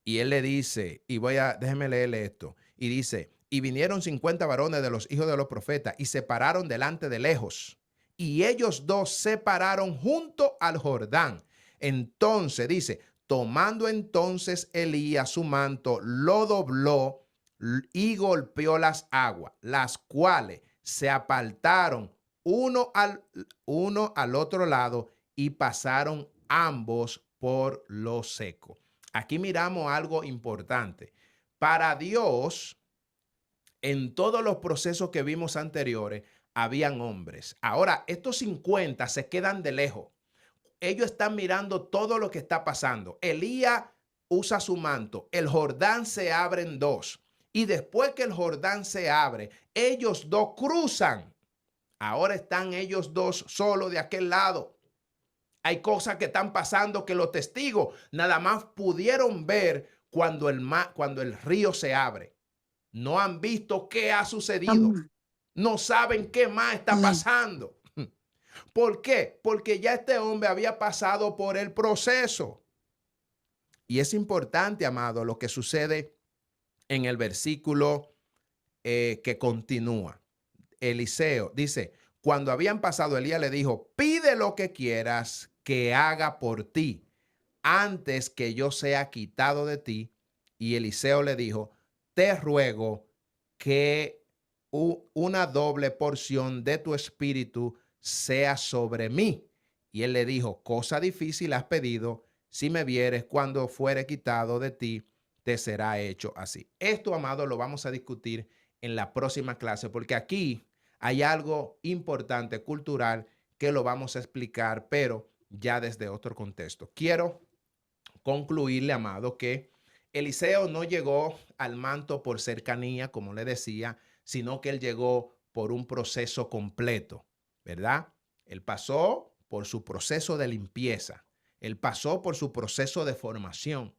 Y él le dice, y déjeme leerle esto. Y dice, y vinieron 50 varones de los hijos de los profetas y se pararon delante de lejos. Y ellos dos se pararon junto al Jordán. Entonces dice, tomando entonces Elías su manto, lo dobló y golpeó las aguas, las cuales se apartaron uno al otro lado y pasaron ambos por lo seco. Aquí miramos algo importante. Para Dios, en todos los procesos que vimos anteriores, habían hombres. Ahora, estos 50 se quedan de lejos. Ellos están mirando todo lo que está pasando. Elías usa su manto. El Jordán se abre en 2. Y después que el Jordán se abre, ellos dos cruzan. Ahora están ellos dos solos de aquel lado. Hay cosas que están pasando que los testigos nada más pudieron ver cuando el río se abre. No han visto qué ha sucedido. No saben qué más está pasando. ¿Por qué? Porque ya este hombre había pasado por el proceso. Y es importante, amado, lo que sucede en el versículo que continúa. Eliseo dice, cuando habían pasado, Elías le dijo, pide lo que quieras que haga por ti antes que yo sea quitado de ti. Y Eliseo le dijo, te ruego que una doble porción de tu espíritu sea sobre mí. Y él le dijo, cosa difícil has pedido, si me vieres cuando fuere quitado de ti, te será hecho así. Esto, amado, lo vamos a discutir en la próxima clase, porque aquí hay algo importante, cultural, que lo vamos a explicar, pero ya desde otro contexto. Quiero concluirle, amado, que Eliseo no llegó al manto por cercanía, como le decía, sino que él llegó por un proceso completo, ¿verdad? Él pasó por su proceso de limpieza, él pasó por su proceso de formación,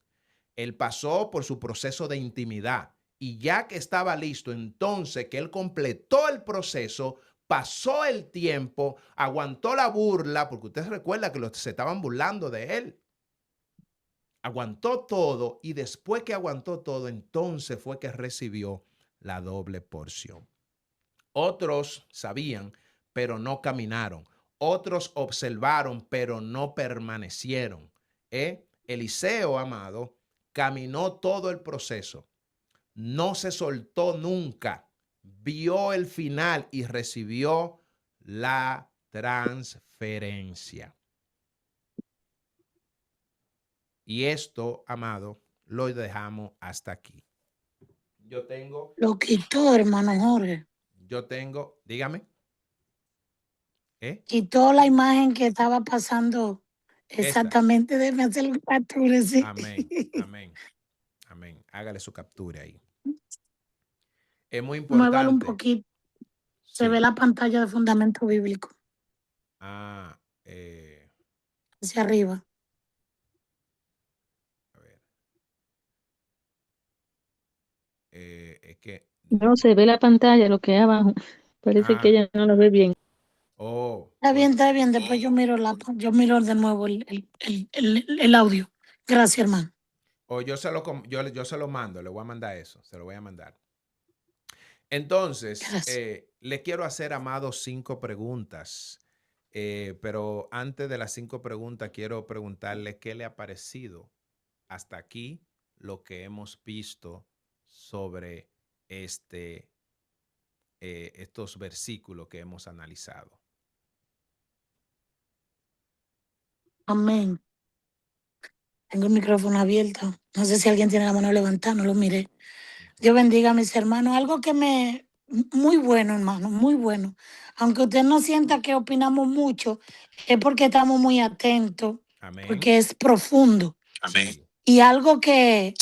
él pasó por su proceso de intimidad. Y ya que estaba listo, entonces que él completó el proceso, pasó el tiempo, aguantó la burla, porque usted recuerda que se estaban burlando de él. Aguantó todo y después que aguantó todo, entonces fue que recibió la doble porción. Otros sabían, pero no caminaron. Otros observaron, pero no permanecieron. Eliseo, amado, caminó todo el proceso. No se soltó nunca. Vio el final y recibió la transferencia. referencia. Y esto, amado, lo dejamos hasta aquí. Yo tengo, Lo quitó, hermano Jorge. dígame. Quitó la imagen que estaba pasando Esta. exactamente. Déjeme hacer un captura, sí. Amén, amén, amén. Hágale su captura ahí. Es muy Muévalo un importante. poquito. Se Sí. ve la pantalla de fundamento bíblico hacia arriba. A ver. Es que. No se ve la pantalla, lo que hay abajo. Parece que ella no lo ve bien. Oh. Está bien, está bien. Después yo miro de nuevo el audio. Gracias, hermano. O yo se lo mando, le voy a mandar eso, se lo voy a mandar. Entonces, le quiero hacer, amado, 5 preguntas. Pero antes de las 5 preguntas, quiero preguntarle qué le ha parecido hasta aquí lo que hemos visto sobre estos versículos que hemos analizado. Amén. Tengo el micrófono abierto. No sé si alguien tiene la mano levantada, no lo miré. Dios bendiga a mis hermanos. Algo que muy bueno, hermano, muy bueno. Aunque usted no sienta que opinamos mucho, es porque estamos muy atentos, Amén. porque es profundo. Amén. Y algo que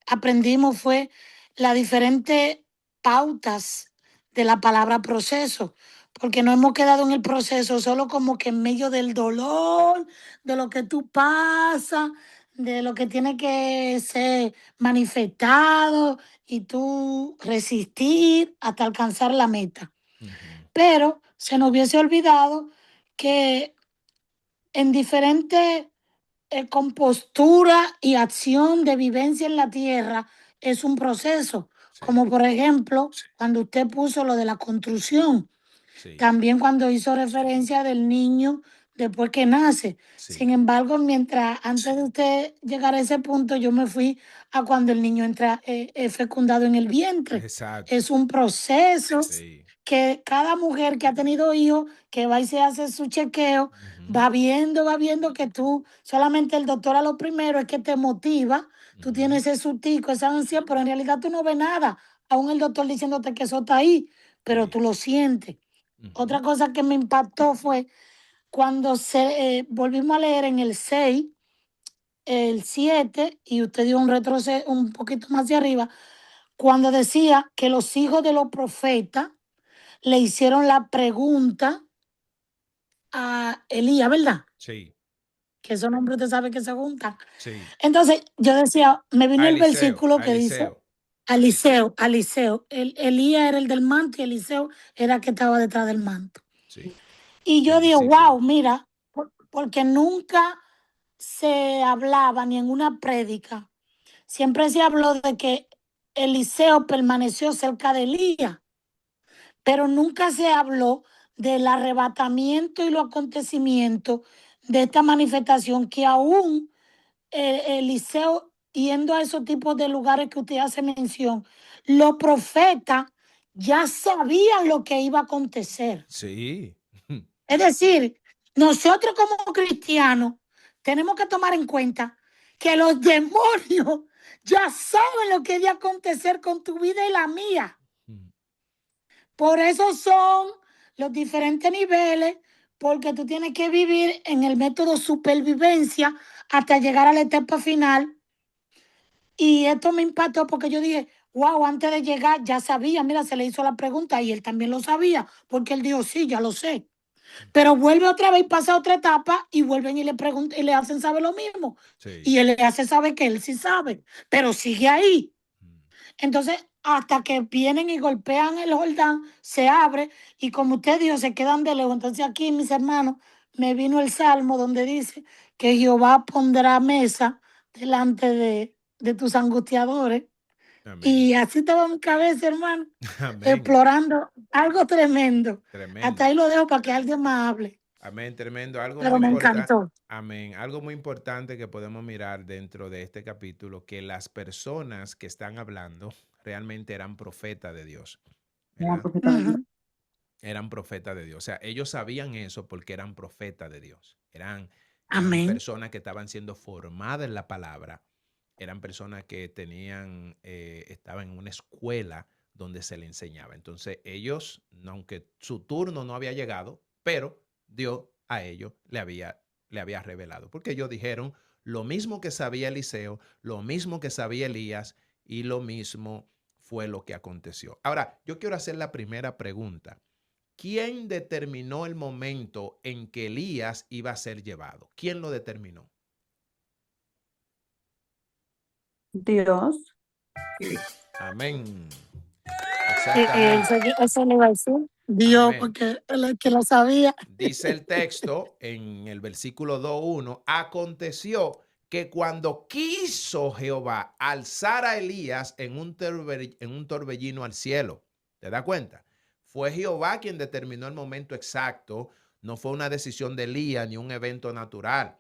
aprendimos fue las diferentes pautas de la palabra proceso, porque no hemos quedado en el proceso solo como que en medio del dolor, de lo que tú pasas, de lo que tiene que ser manifestado y tú resistir hasta alcanzar la meta. Pero se nos hubiese olvidado que en diferentes compostura y acción de vivencia en la tierra es un proceso, como por ejemplo cuando usted puso lo de la construcción, también cuando hizo referencia del niño después que nace. Sin embargo, antes de usted llegar a ese punto, yo me fui a cuando el niño entra fecundado en el vientre. Exacto. Es un proceso que cada mujer que ha tenido hijos, que va y se hace su chequeo, va viendo que tú, solamente el doctor a lo primero es que te motiva, tú tienes ese sustico, esa ansia, pero en realidad tú no ves nada, aún el doctor diciéndote que eso está ahí, pero tú lo sientes. Otra cosa que me impactó fue cuando volvimos a leer en el 6, el 7, y usted dio un retroceso un poquito más hacia arriba, cuando decía que los hijos de los profetas le hicieron la pregunta a Elías, ¿verdad? Sí. Que esos nombres usted sabe que se juntan. Sí. Entonces yo decía, me vino el Eliseo, versículo que dice, Eliseo. Elías era el del manto y Eliseo era el que estaba detrás del manto. Sí. Y yo digo, wow, mira, porque nunca se hablaba ni en una prédica, siempre se habló de que Eliseo permaneció cerca de Elías, pero nunca se habló del arrebatamiento y los acontecimientos de esta manifestación que aún Eliseo, yendo a esos tipos de lugares que usted hace mención, los profetas ya sabían lo que iba a acontecer. Sí. Es decir, nosotros como cristianos tenemos que tomar en cuenta que los demonios ya saben lo que iba a acontecer con tu vida y la mía. Por eso son los diferentes niveles, porque tú tienes que vivir en el método supervivencia hasta llegar a la etapa final. Y esto me impactó porque yo dije, wow, antes de llegar ya sabía, mira, se le hizo la pregunta y él también lo sabía, porque él dijo, sí, ya lo sé. Pero vuelve otra vez y pasa otra etapa y vuelven y le preguntan y le hacen saber lo mismo. Sí. Y él le hace saber que él sí sabe, pero sigue ahí. Entonces, hasta que vienen y golpean el Jordán, se abre y como usted dijo, se quedan de lejos. Entonces aquí, mis hermanos, me vino el Salmo donde dice que Jehová pondrá mesa delante de tus angustiadores. Amén. Y así estaba mi cabeza, hermano, Amén. explorando algo tremendo. Tremendo. Hasta ahí lo dejo para que alguien más hable. Amén, tremendo. Algo Pero muy me importante. encantó. Amén. Algo muy importante que podemos mirar dentro de este capítulo, que las personas que están hablando realmente eran profetas de Dios. ¿Verdad? eran profetas de Dios. O sea, ellos sabían eso porque eran profetas de Dios. Eran Amén. personas que estaban siendo formadas en la palabra. Eran personas que tenían, estaban en una escuela donde se le enseñaba. Entonces ellos, aunque su turno no había llegado, pero Dios a ellos le había revelado. Porque ellos dijeron lo mismo que sabía Eliseo, lo mismo que sabía Elías, y lo mismo fue lo que aconteció. Ahora, yo quiero hacer la primera pregunta. ¿Quién determinó el momento en que Elías iba a ser llevado? ¿Quién lo determinó? Dios. Amén. Eso le iba a decir. Dios, Amén. porque él es el que lo sabía. Dice el texto en el versículo 2:1, aconteció que cuando quiso Jehová alzar a Elías en un torbellino al cielo, ¿te das cuenta? Fue Jehová quien determinó el momento exacto, no fue una decisión de Elías ni un evento natural.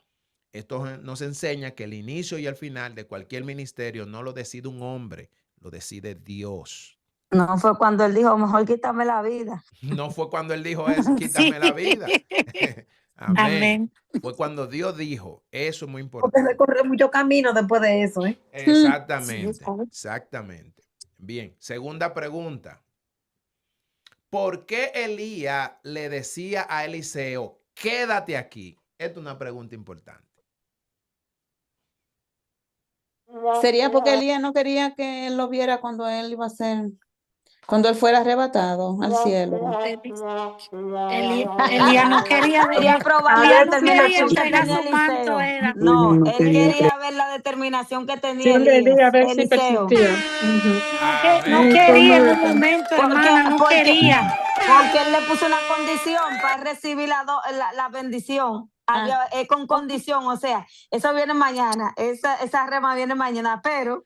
Esto nos enseña que el inicio y el final de cualquier ministerio no lo decide un hombre, lo decide Dios. No fue cuando él dijo, mejor quítame la vida. No fue cuando él dijo eso, quítame la vida. Amén. Amén. Fue cuando Dios dijo, eso es muy Porque importante. recorrió mucho camino después de eso, ¿eh? Exactamente, exactamente. Bien, segunda pregunta. ¿Por qué Elías le decía a Eliseo, quédate aquí? Esta es una pregunta importante. Sería porque Elías no quería que él lo viera cuando él iba a ser, cuando él fuera arrebatado al cielo. Elías no quería Quería ver, probar Elías la no quería determinación que entregar tenía su manto, Eliseo. era. No, No él quería quería ver la determinación que tenía Sí, le di a ver si Eliseo. persistía. Ujú. No Amén. quería en un momento, hermana, no quería. Porque él le puso una condición para recibir la bendición. Con condición, o sea, eso viene mañana, esa rema viene mañana, pero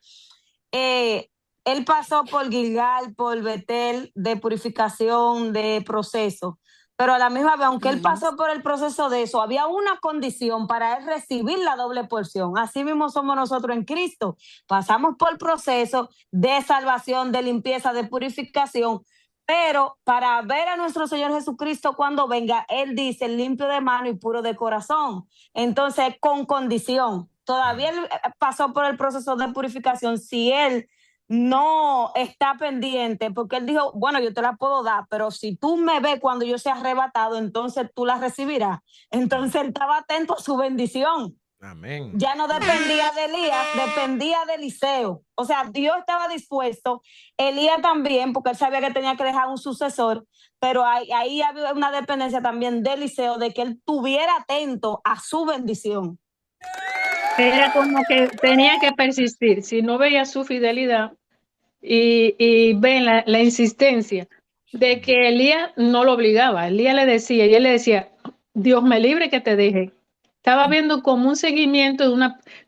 él pasó por Gilgal, por Betel, de purificación, de proceso. Pero a la misma vez, aunque él pasó por el proceso de eso, había una condición para él recibir la doble porción. Así mismo somos nosotros en Cristo. Pasamos por el proceso de salvación, de limpieza, de purificación, pero para ver a nuestro Señor Jesucristo cuando venga, Él dice limpio de mano y puro de corazón. Entonces, con condición. Todavía él pasó por el proceso de purificación. Si Él no está pendiente, porque Él dijo, bueno, yo te la puedo dar, pero si tú me ves cuando yo sea arrebatado, entonces tú la recibirás. Entonces Él estaba atento a su bendición. Amén. Ya no dependía de Elías, dependía de Eliseo. O sea, Dios estaba dispuesto, Elías también, porque él sabía que tenía que dejar un sucesor, pero ahí había una dependencia también de Eliseo, de que él estuviera atento a su bendición. Era como que tenía que persistir. Si no veía su fidelidad y ven la insistencia de que Elías no lo obligaba. Elías le decía, y él le decía, Dios me libre que te deje. Estaba viendo como un seguimiento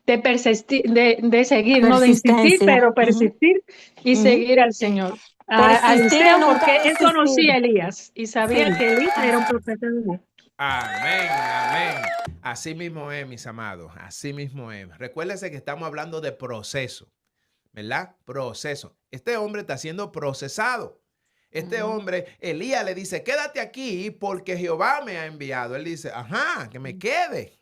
de persistir, de seguir, no de insistir, pero persistir y seguir al Señor. A Eliseo, porque él conocía a Elías y sabía que Elías era un profeta de Dios. Amén, amén. Así mismo es, mis amados, así mismo es. Recuérdense que estamos hablando de proceso, ¿verdad? Proceso. Este hombre está siendo procesado. Este hombre, Elías le dice, quédate aquí porque Jehová me ha enviado. Él dice, ajá, que me quede.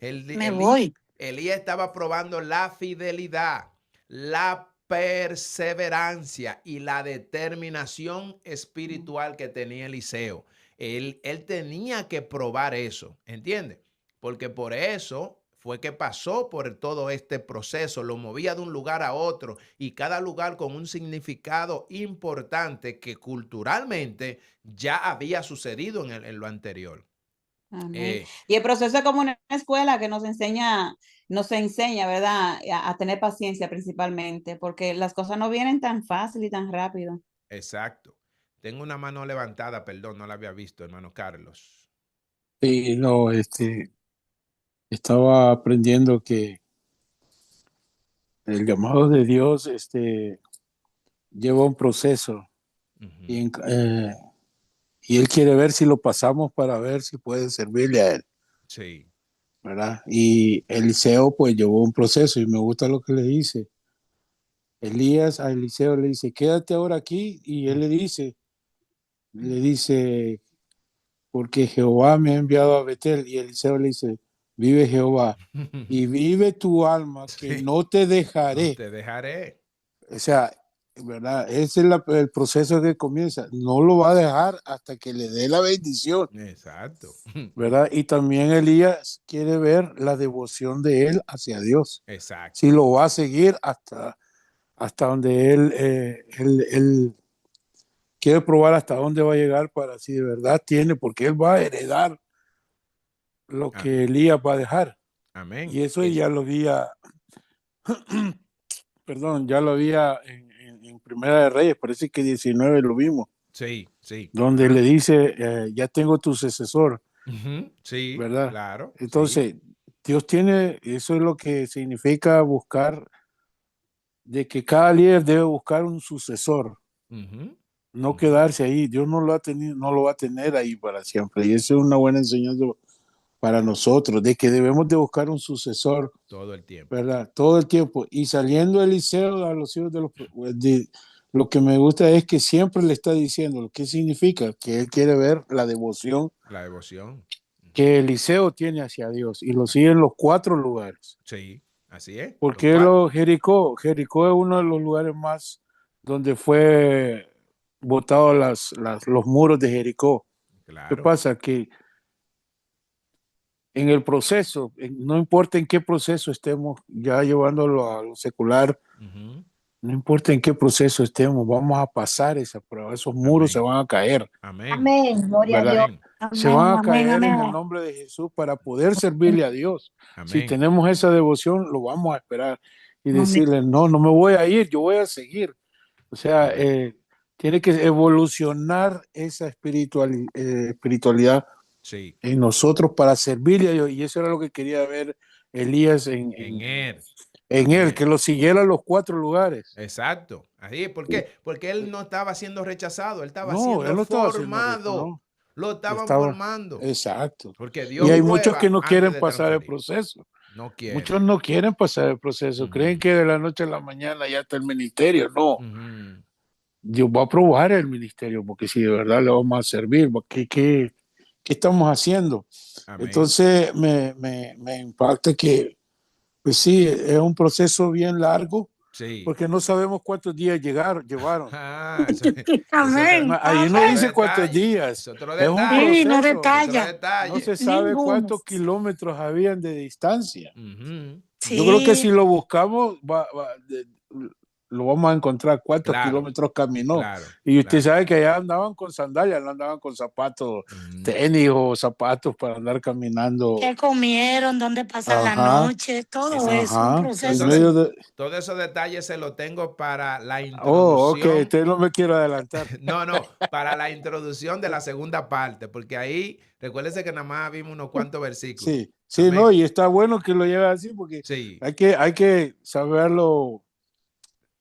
Me voy. Elías estaba probando la fidelidad, la perseverancia y la determinación espiritual que tenía Eliseo. Él tenía que probar eso, ¿entiendes? Porque por eso fue que pasó por todo este proceso, lo movía de un lugar a otro y cada lugar con un significado importante que culturalmente ya había sucedido en lo anterior. Y el proceso es como una escuela que nos enseña, ¿verdad? A tener paciencia principalmente, porque las cosas no vienen tan fácil y tan rápido. Exacto. Tengo una mano levantada, perdón, no la había visto, hermano Carlos. Sí, no, estaba aprendiendo que el llamado de Dios lleva un proceso y Él quiere ver si lo pasamos para ver si puede servirle a Él. Sí. ¿Verdad? Y Eliseo pues llevó un proceso y me gusta lo que le dice. Elías a Eliseo le dice, quédate ahora aquí, y él le dice, le dice, porque Jehová me ha enviado a Betel, y Eliseo le dice, vive Jehová, y vive tu alma, que Sí. no te dejaré. No te dejaré. O sea, ¿verdad? Ese es el proceso que comienza. No lo va a dejar hasta que le dé la bendición, Exacto. ¿verdad? Y también Elías quiere ver la devoción de él hacia Dios. Exacto. Si lo va a seguir hasta donde él quiere probar hasta dónde va a llegar para si de verdad tiene, porque él va a heredar lo que Elías va a dejar. Amén. Y eso ya lo había, perdón, ya lo había en Primera de Reyes, parece que 19 lo vimos. Sí, sí. Donde le dice, ya tengo tu sucesor. Sí, ¿verdad? claro. Entonces, sí. Dios tiene, eso es lo que significa buscar, de que cada líder debe buscar un sucesor. No quedarse ahí. Dios no lo ha tenido, no lo va a tener ahí para siempre. Y eso es una buena enseñanza para nosotros, de que debemos de buscar un sucesor. Todo el tiempo. ¿Verdad? Todo el tiempo. Y saliendo Eliseo a los hijos lo que me gusta es que siempre le está diciendo lo que significa, que él quiere ver la devoción. La devoción. Que Eliseo tiene hacia Dios, y lo sigue en los 4 lugares. Sí, así es. Porque Jericó es uno de los lugares más donde fue botado los muros de Jericó. Claro. ¿Qué pasa? Que en el proceso, no importa en qué proceso estemos, ya llevándolo a lo secular, no importa en qué proceso estemos, vamos a pasar esa prueba. Esos muros se van a caer. Amén. Amén. Gloria a Dios. Se van a caer en el nombre de Jesús para poder servirle a Dios. Amén. Si tenemos esa devoción, lo vamos a esperar y decirle, no me voy a ir, yo voy a seguir. O sea, tiene que evolucionar esa espiritualidad en nosotros para servirle a Dios. Y eso era lo que quería ver Elías en él, que lo siguiera a los 4 lugares. Exacto. Así, ¿por qué? Porque él no estaba siendo rechazado, él estaba él siendo no estaba formado. Lo estaban Estaba formando. Exacto. Porque Dios y hay muchos que no quieren de pasar el transferir. proceso. No quieren. Muchos no quieren pasar el proceso. Creen que de la noche a la mañana ya está el ministerio. No. Dios va a probar el ministerio, porque si de verdad le vamos a servir, ¿qué estamos haciendo? Amén. Entonces me impacta que, pues sí, es un proceso bien largo. Sí. Porque no sabemos cuántos días llevaron. Amén. Ahí no dice cuántos días. Es otro Es un detalle. proceso. No detalla. No se sabe Ninguno. cuántos kilómetros habían de distancia. Sí. Yo creo que si lo buscamos, lo vamos a encontrar cuántos kilómetros caminó. Y usted sabe que allá andaban con sandalias, no andaban con zapatos tenis o zapatos para andar caminando. ¿Qué comieron? ¿Dónde pasan la noche? Todo es un proceso. Todos esos detalles se los tengo para la introducción. Oh, ok, usted no me quiero adelantar. No, para la introducción de la segunda parte, porque ahí, recuérdese que nada más vimos unos cuantos versículos. Sí, no, y está bueno que lo lleve así, porque hay que saberlo.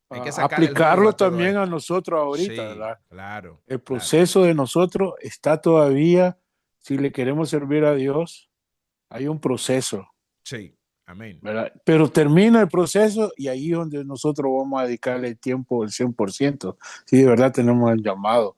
Hay que aplicarlo también a nosotros ahorita, ¿verdad? Claro. El proceso de nosotros está todavía, si le queremos servir a Dios, hay un proceso. Sí, amén. ¿Verdad? Pero termina el proceso y ahí es donde nosotros vamos a dedicarle el tiempo el 100%, si de verdad tenemos el llamado.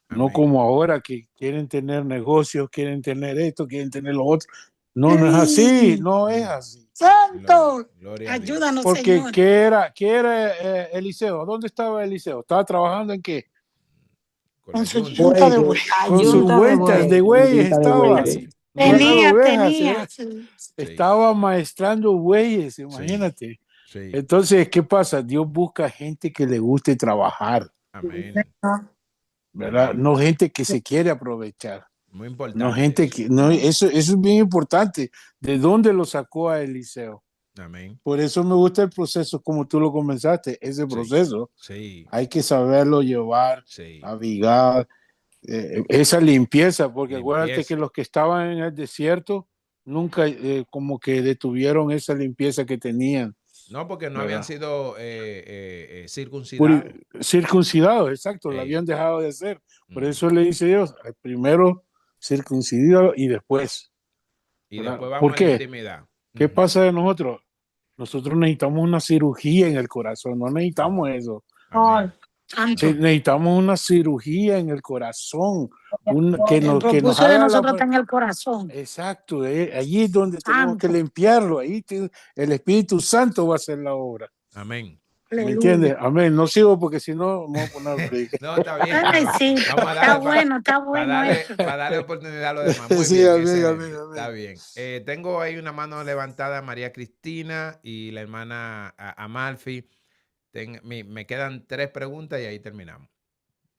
Amén. No como ahora que quieren tener negocios, quieren tener esto, quieren tener lo otro. No, no es así, no es así. ¡Santo! Gloria Ayúdanos, porque Señor. ¿qué era Eliseo? ¿Dónde estaba Eliseo? ¿Estaba trabajando en qué? Con su yunta de bueyes. Con sus vueltas de bueyes estaba. Tenía. Estaba maestrando bueyes, imagínate. Sí. Entonces, ¿qué pasa? Dios busca gente que le guste trabajar. Amén. ¿Verdad? Amén. No gente que se quiere aprovechar. Muy importante. No gente que no, eso es bien importante. ¿De dónde lo sacó a Eliseo? Amén. Por eso me gusta el proceso como tú lo comenzaste, ese proceso. Sí. Hay que saberlo llevar, avigar, esa limpieza, porque acuérdate que los que estaban en el desierto nunca como que detuvieron esa limpieza que tenían. No, porque no habían sido circuncidados. Circuncidados, exacto, lo habían dejado de hacer. Por eso le dice Dios, primero circuncidado y después. Y después vamos ¿Por qué? a la intimidad. ¿Qué pasa de nosotros? Nosotros necesitamos una cirugía en el corazón, no necesitamos eso. Amén. Santo. Necesitamos una cirugía en el corazón, que El nos propósito de haga nosotros está en el corazón. Exacto, allí es donde tenemos que Santo. limpiarlo, el Espíritu Santo va a hacer la obra. Amén. ¿Me Aleluya. entiendes? Amén. No sigo porque si no, me voy a poner a predicar. No, está bien, Ay, pero sí, vamos a está darle bueno, está bueno eso. para darle oportunidad a los demás. Muy Sí, bien, amén, excelente. amén, amén. Está bien. Tengo ahí una mano levantada, María Cristina y la hermana Amalfi. Me quedan 3 preguntas y ahí terminamos.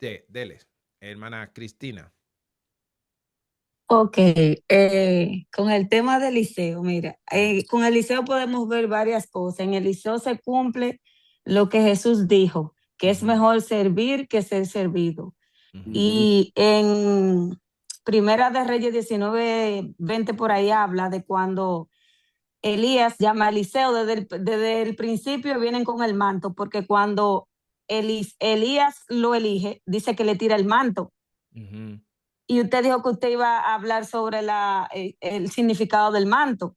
Deles, hermana Cristina. Ok, con el tema del liceo, mira, con el liceo podemos ver varias cosas. En el liceo se cumple lo que Jesús dijo, que es mejor servir que ser servido. Y en Primera de Reyes 19:20 por ahí habla de cuando Elías llama a Eliseo, desde el principio vienen con el manto, porque cuando Elías lo elige, dice que le tira el manto. Y usted dijo que usted iba a hablar sobre el significado del manto.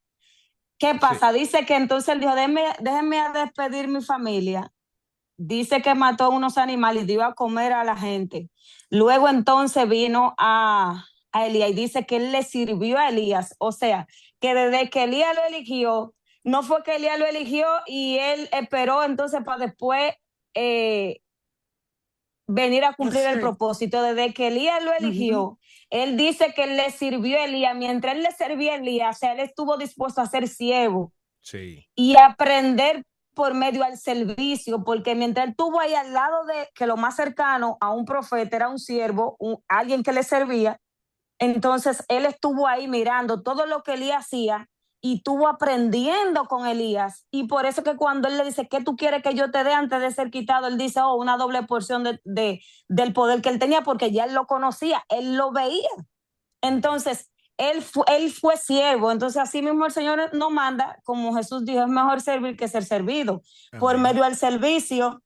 ¿Qué pasa? Sí. Dice que entonces él dijo, déjenme a despedir mi familia. Dice que mató a unos animales y dio a comer a la gente. Luego entonces vino a Elías y dice que él le sirvió a Elías. O sea, que desde que Elías lo eligió, no fue que Elías lo eligió y él esperó entonces para después venir a cumplir el propósito. Desde que Elías lo eligió, él dice que él le sirvió a Elías. Mientras él le servía a Elías, o sea, él estuvo dispuesto a ser siervo y aprender por medio al servicio, porque mientras él estuvo ahí al lado de que lo más cercano a un profeta era un siervo, alguien que le servía, entonces él estuvo ahí mirando todo lo que Elías hacía y estuvo aprendiendo con Elías. Y por eso que cuando él le dice, ¿qué tú quieres que yo te dé antes de ser quitado? Él dice, una doble porción del poder que él tenía, porque ya él lo conocía, él lo veía. Entonces, él fue siervo. Entonces, así mismo el Señor nos manda, como Jesús dijo, es mejor servir que ser servido. Amén. Por medio del servicio,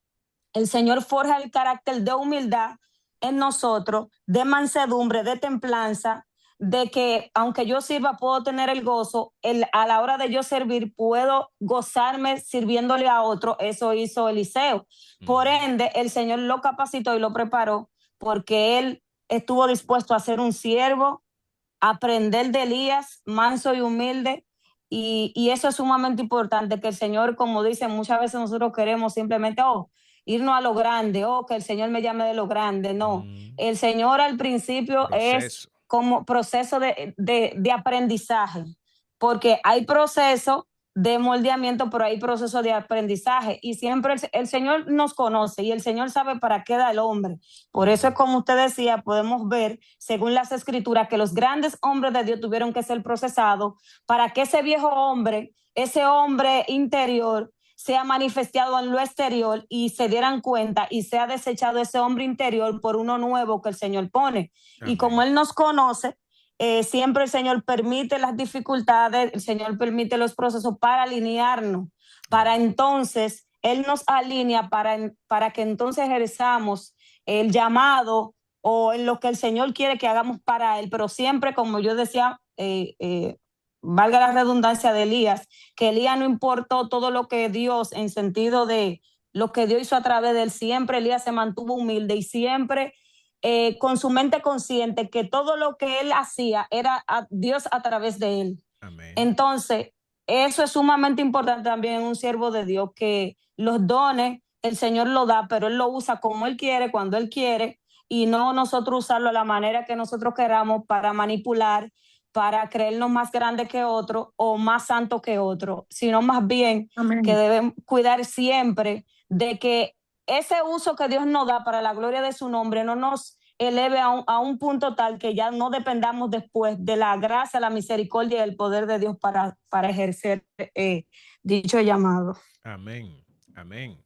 el Señor forja el carácter de humildad en nosotros, de mansedumbre, de templanza, de que aunque yo sirva puedo tener el gozo, a la hora de yo servir puedo gozarme sirviéndole a otro. Eso hizo Eliseo. Por ende, el Señor lo capacitó y lo preparó porque él estuvo dispuesto a ser un siervo, aprender de Elías, manso y humilde. Y eso es sumamente importante, que el Señor, como dicen, muchas veces nosotros queremos simplemente, irnos a lo grande, que el Señor me llame de lo grande. No, el Señor al principio es como proceso de aprendizaje, porque hay proceso de moldeamiento, pero hay proceso de aprendizaje, y siempre el Señor nos conoce y el Señor sabe para qué da el hombre. Por eso es como usted decía, podemos ver según las escrituras que los grandes hombres de Dios tuvieron que ser procesados para que ese viejo hombre, ese hombre interior, sea manifestado en lo exterior y se dieran cuenta y sea desechado ese hombre interior por uno nuevo que el Señor pone. Amén. Y como Él nos conoce, siempre el Señor permite las dificultades, el Señor permite los procesos para alinearnos, para entonces Él nos alinea para que entonces ejerzamos el llamado o en lo que el Señor quiere que hagamos para Él, pero siempre, como yo decía, valga la redundancia de Elías, que Elías no importó todo lo que Dios, en sentido de lo que Dios hizo a través de él, siempre Elías se mantuvo humilde y siempre con su mente consciente que todo lo que él hacía era a Dios a través de él. Amén. Entonces, eso es sumamente importante también en un siervo de Dios, que los dones el Señor lo da, pero Él lo usa como Él quiere, cuando Él quiere, y no nosotros usarlo de la manera que nosotros queramos para manipular, para creernos más grande que otro o más santo que otro, sino más bien Amén. Que debemos cuidar siempre de que ese uso que Dios nos da para la gloria de su nombre no nos eleve a un punto tal que ya no dependamos después de la gracia, la misericordia y el poder de Dios para ejercer dicho llamado. Amén, amén.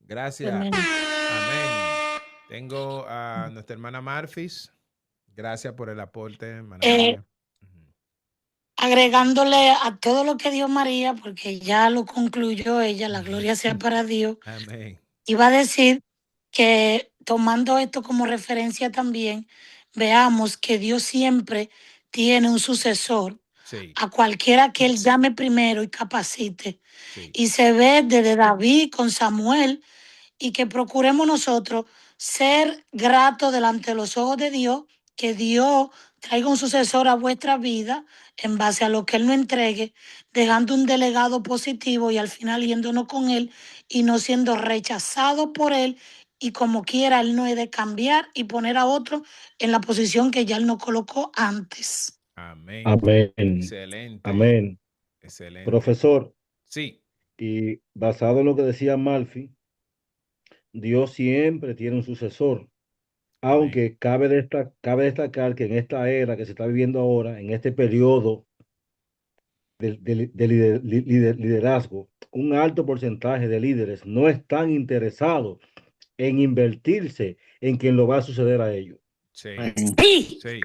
Gracias. Amén. Amén. Tengo a nuestra hermana Marfis. Gracias por el aporte, hermana María. Agregándole a todo lo que dio María, porque ya lo concluyó ella, la gloria sea para Dios. Amén. Iba a decir que tomando esto como referencia también, veamos que Dios siempre tiene un sucesor, sí, a cualquiera que Él llame primero y capacite. Sí. Y se ve desde David con Samuel, y que procuremos nosotros ser grato delante de los ojos de Dios, que Dios traiga un sucesor a vuestra vida en base a lo que Él nos entregue, dejando un delegado positivo y al final yéndonos con Él y no siendo rechazado por Él, y como quiera Él no es de cambiar y poner a otro en la posición que ya Él nos colocó antes. Amén. Amén. Excelente. Amén. Excelente. Profesor. Sí. Y basado en lo que decía Malfi, Dios siempre tiene un sucesor. Aunque cabe destacar que en esta era que se está viviendo ahora, en este periodo de liderazgo, un alto porcentaje de líderes no están interesados en invertirse en quien lo va a suceder a ellos. Sí. Sí.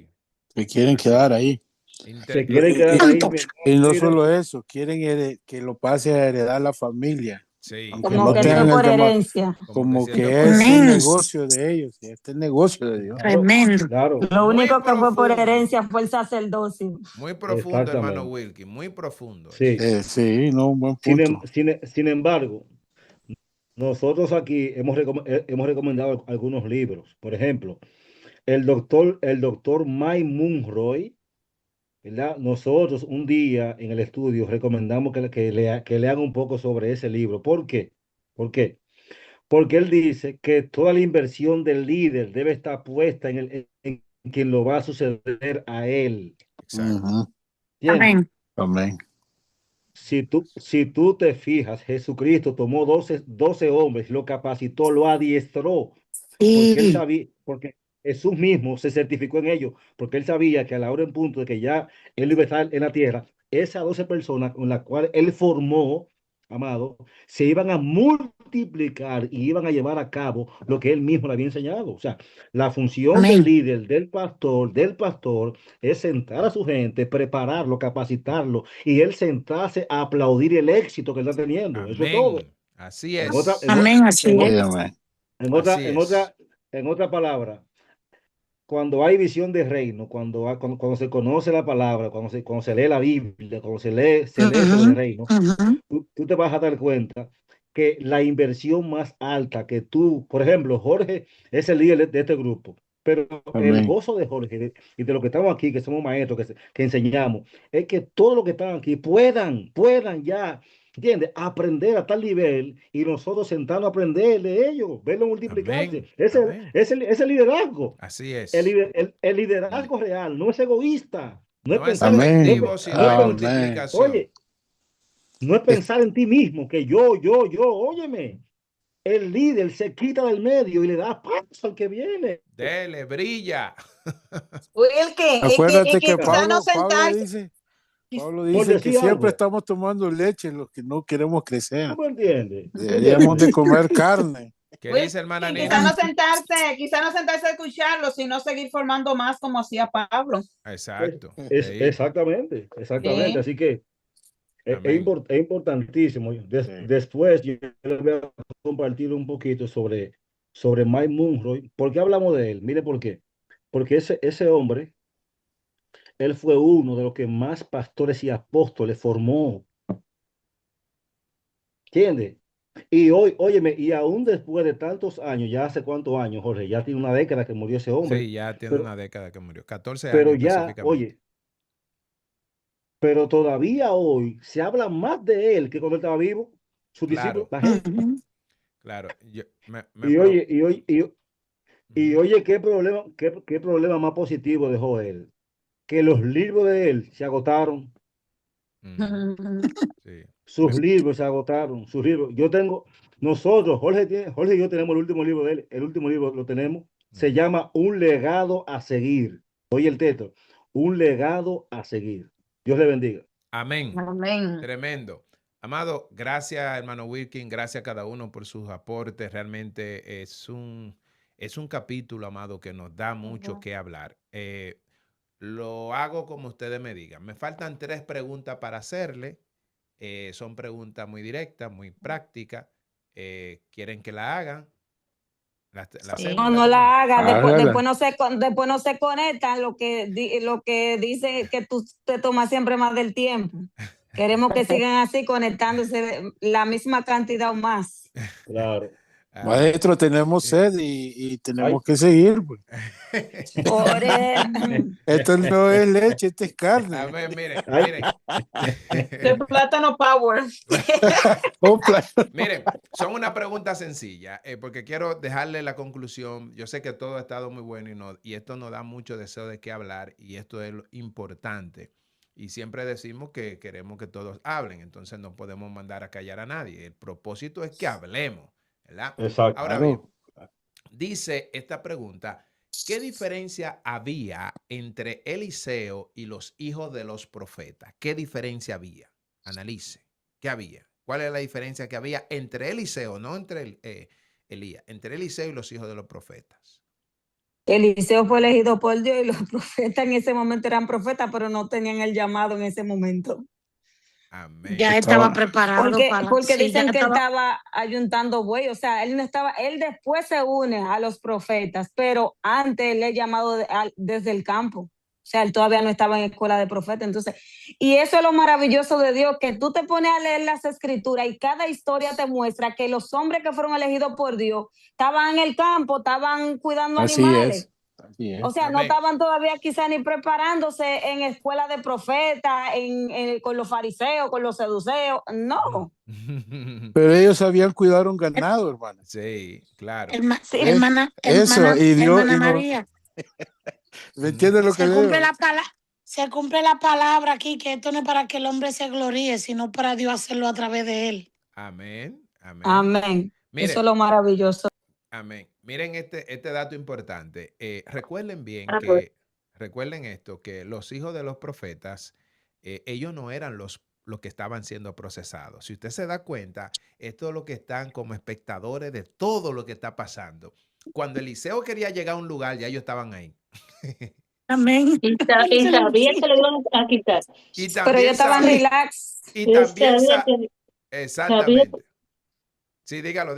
Se quieren quedar ahí. Se quieren quedar ahí. Y no solo eso, quieren que lo pase a heredar la familia. Sí. Aunque como no que esto por herencia. Como que es el negocio de ellos, este es el negocio de Dios. Tremendo. Claro. Lo único que fue por herencia fue el sacerdocio. Muy profundo, hermano Wilkie, muy profundo. Sí, sí, no, un buen punto. Sin embargo, nosotros aquí hemos recomendado algunos libros. Por ejemplo, el doctor Mike Munroe, ¿verdad? Nosotros un día en el estudio recomendamos que lean un poco sobre ese libro. ¿Por qué? ¿Por qué? Porque él dice que toda la inversión del líder debe estar puesta en quien lo va a suceder a él. Exacto. Amén. Amén. Si tú te fijas, Jesucristo tomó 12 hombres, lo capacitó, lo adiestró, porque él sabía, porque Jesús mismo se certificó en ello, porque él sabía que a la hora en punto de que ya él iba a estar en la tierra, esas 12 personas con las cuales él formó, amado, se iban a multiplicar y iban a llevar a cabo lo que él mismo le había enseñado. O sea, la función del líder, del pastor, es sentar a su gente, prepararlo, capacitarlo, y él sentarse a aplaudir el éxito que él está teniendo. Amén. Eso es todo. Así es. Amén, así es. En otra palabra, cuando hay visión de reino, cuando se conoce la palabra, cuando se lee la Biblia, cuando se lee sobre el reino, tú te vas a dar cuenta que la inversión más alta que tú, por ejemplo, Jorge es el líder de este grupo, pero el gozo de Jorge y de los que estamos aquí, que somos maestros, que enseñamos, es que todos los que están aquí puedan ya, ¿entiendes? Aprender a tal nivel y nosotros sentarnos a aprender de ellos, verlo multiplicarse. Ese liderazgo. Así es. El liderazgo real no es egoísta. No es pensar en sino multiplicación. Oye, no es pensar en ti mismo, que yo, óyeme. El líder se quita del medio y le da paso al que viene. Dele, brilla. Acuérdate que Pablo dice que siempre estamos tomando leche los que no queremos crecer. ¿Tú me entiendes? Deberíamos de comer carne. ¿Qué dice hermana Nina? Quizá no sentarse a escucharlo, sino seguir formando más como hacía Pablo. Exacto. Exactamente. Sí. Así que es importantísimo. Después yo les voy a compartir un poquito sobre Mike Munroe. ¿Por qué hablamos de él? Mire por qué. Porque ese hombre, él fue uno de los que más pastores y apóstoles formó. ¿Entiendes? Y hoy, óyeme, y aún después de tantos años, ya hace cuántos años, Jorge, ya tiene una década que murió ese hombre. Sí, ya tiene una década que murió. 14 pero años ya, específicamente. oye, pero todavía hoy se habla más de él que cuando él estaba vivo, sus discípulos, la gente. Claro. Y oye, qué problema más positivo dejó él. Que los libros de él se agotaron. Sí. Sus libros se agotaron. Sus libros. Nosotros, Jorge y yo tenemos el último libro de él. El último libro lo tenemos. Se llama Un legado a seguir. Oye el texto. Un legado a seguir. Dios le bendiga. Amén. Tremendo. Amado, gracias hermano Wilkin, gracias a cada uno por sus aportes. Realmente es un capítulo, amado, que nos da mucho que hablar. Lo hago como ustedes me digan. Me faltan 3 preguntas para hacerle. Son preguntas muy directas, muy prácticas. ¿Quieren que la hagan? No la haga. Después no se conectan lo que dice que tú te tomas siempre más del tiempo. Queremos que sigan así conectándose la misma cantidad o más. Claro. Maestro, tenemos sed y tenemos que seguir. Pues. Esto no es leche, esto es carne. Amén, miren. De plátano power. Miren, son una pregunta sencilla, porque quiero dejarle la conclusión. Yo sé que todo ha estado muy bueno y esto nos da mucho deseo de qué hablar y esto es lo importante. Y siempre decimos que queremos que todos hablen, entonces no podemos mandar a callar a nadie. El propósito es que hablemos, ¿verdad? Exacto. Ahora bien, dice esta pregunta, ¿qué diferencia había entre Eliseo y los hijos de los profetas? ¿Qué diferencia había? Analice. ¿Qué había? ¿Cuál es la diferencia que había entre Eliseo, no entre Elías, entre Eliseo y los hijos de los profetas? Eliseo fue elegido por Dios y los profetas en ese momento eran profetas, pero no tenían el llamado en ese momento. Amén. Ya estaba preparado porque dicen que él estaba ayuntando buey, o sea, él no estaba, él después se une a los profetas, pero antes él es llamado desde el campo. O sea, él todavía no estaba en escuela de profeta. Entonces, y eso es lo maravilloso de Dios, que tú te pones a leer las escrituras y cada historia te muestra que los hombres que fueron elegidos por Dios estaban en el campo, estaban cuidando animales. Así es. O sea, no estaban todavía quizá ni preparándose en escuela de profetas, con los fariseos, con los seduceos. No. Pero ellos sabían cuidar un ganado, hermano. Sí, claro. Hermana María. ¿Me entiendes lo que digo? Se cumple la palabra aquí, que esto no es para que el hombre se gloríe, sino para Dios hacerlo a través de él. Amén. Amén. Amén. Miren, eso es lo maravilloso. Amén. Miren este dato importante. Recuerden bien recuerden esto, que los hijos de los profetas, ellos no eran los que estaban siendo procesados. Si usted se da cuenta, estos es lo que están como espectadores de todo lo que está pasando. Cuando Eliseo quería llegar a un lugar, ya ellos estaban ahí. Amén. Y sabía que lo iban a quitar. Pero ellos estaban relax. Y también exactamente. Sí, dígalo.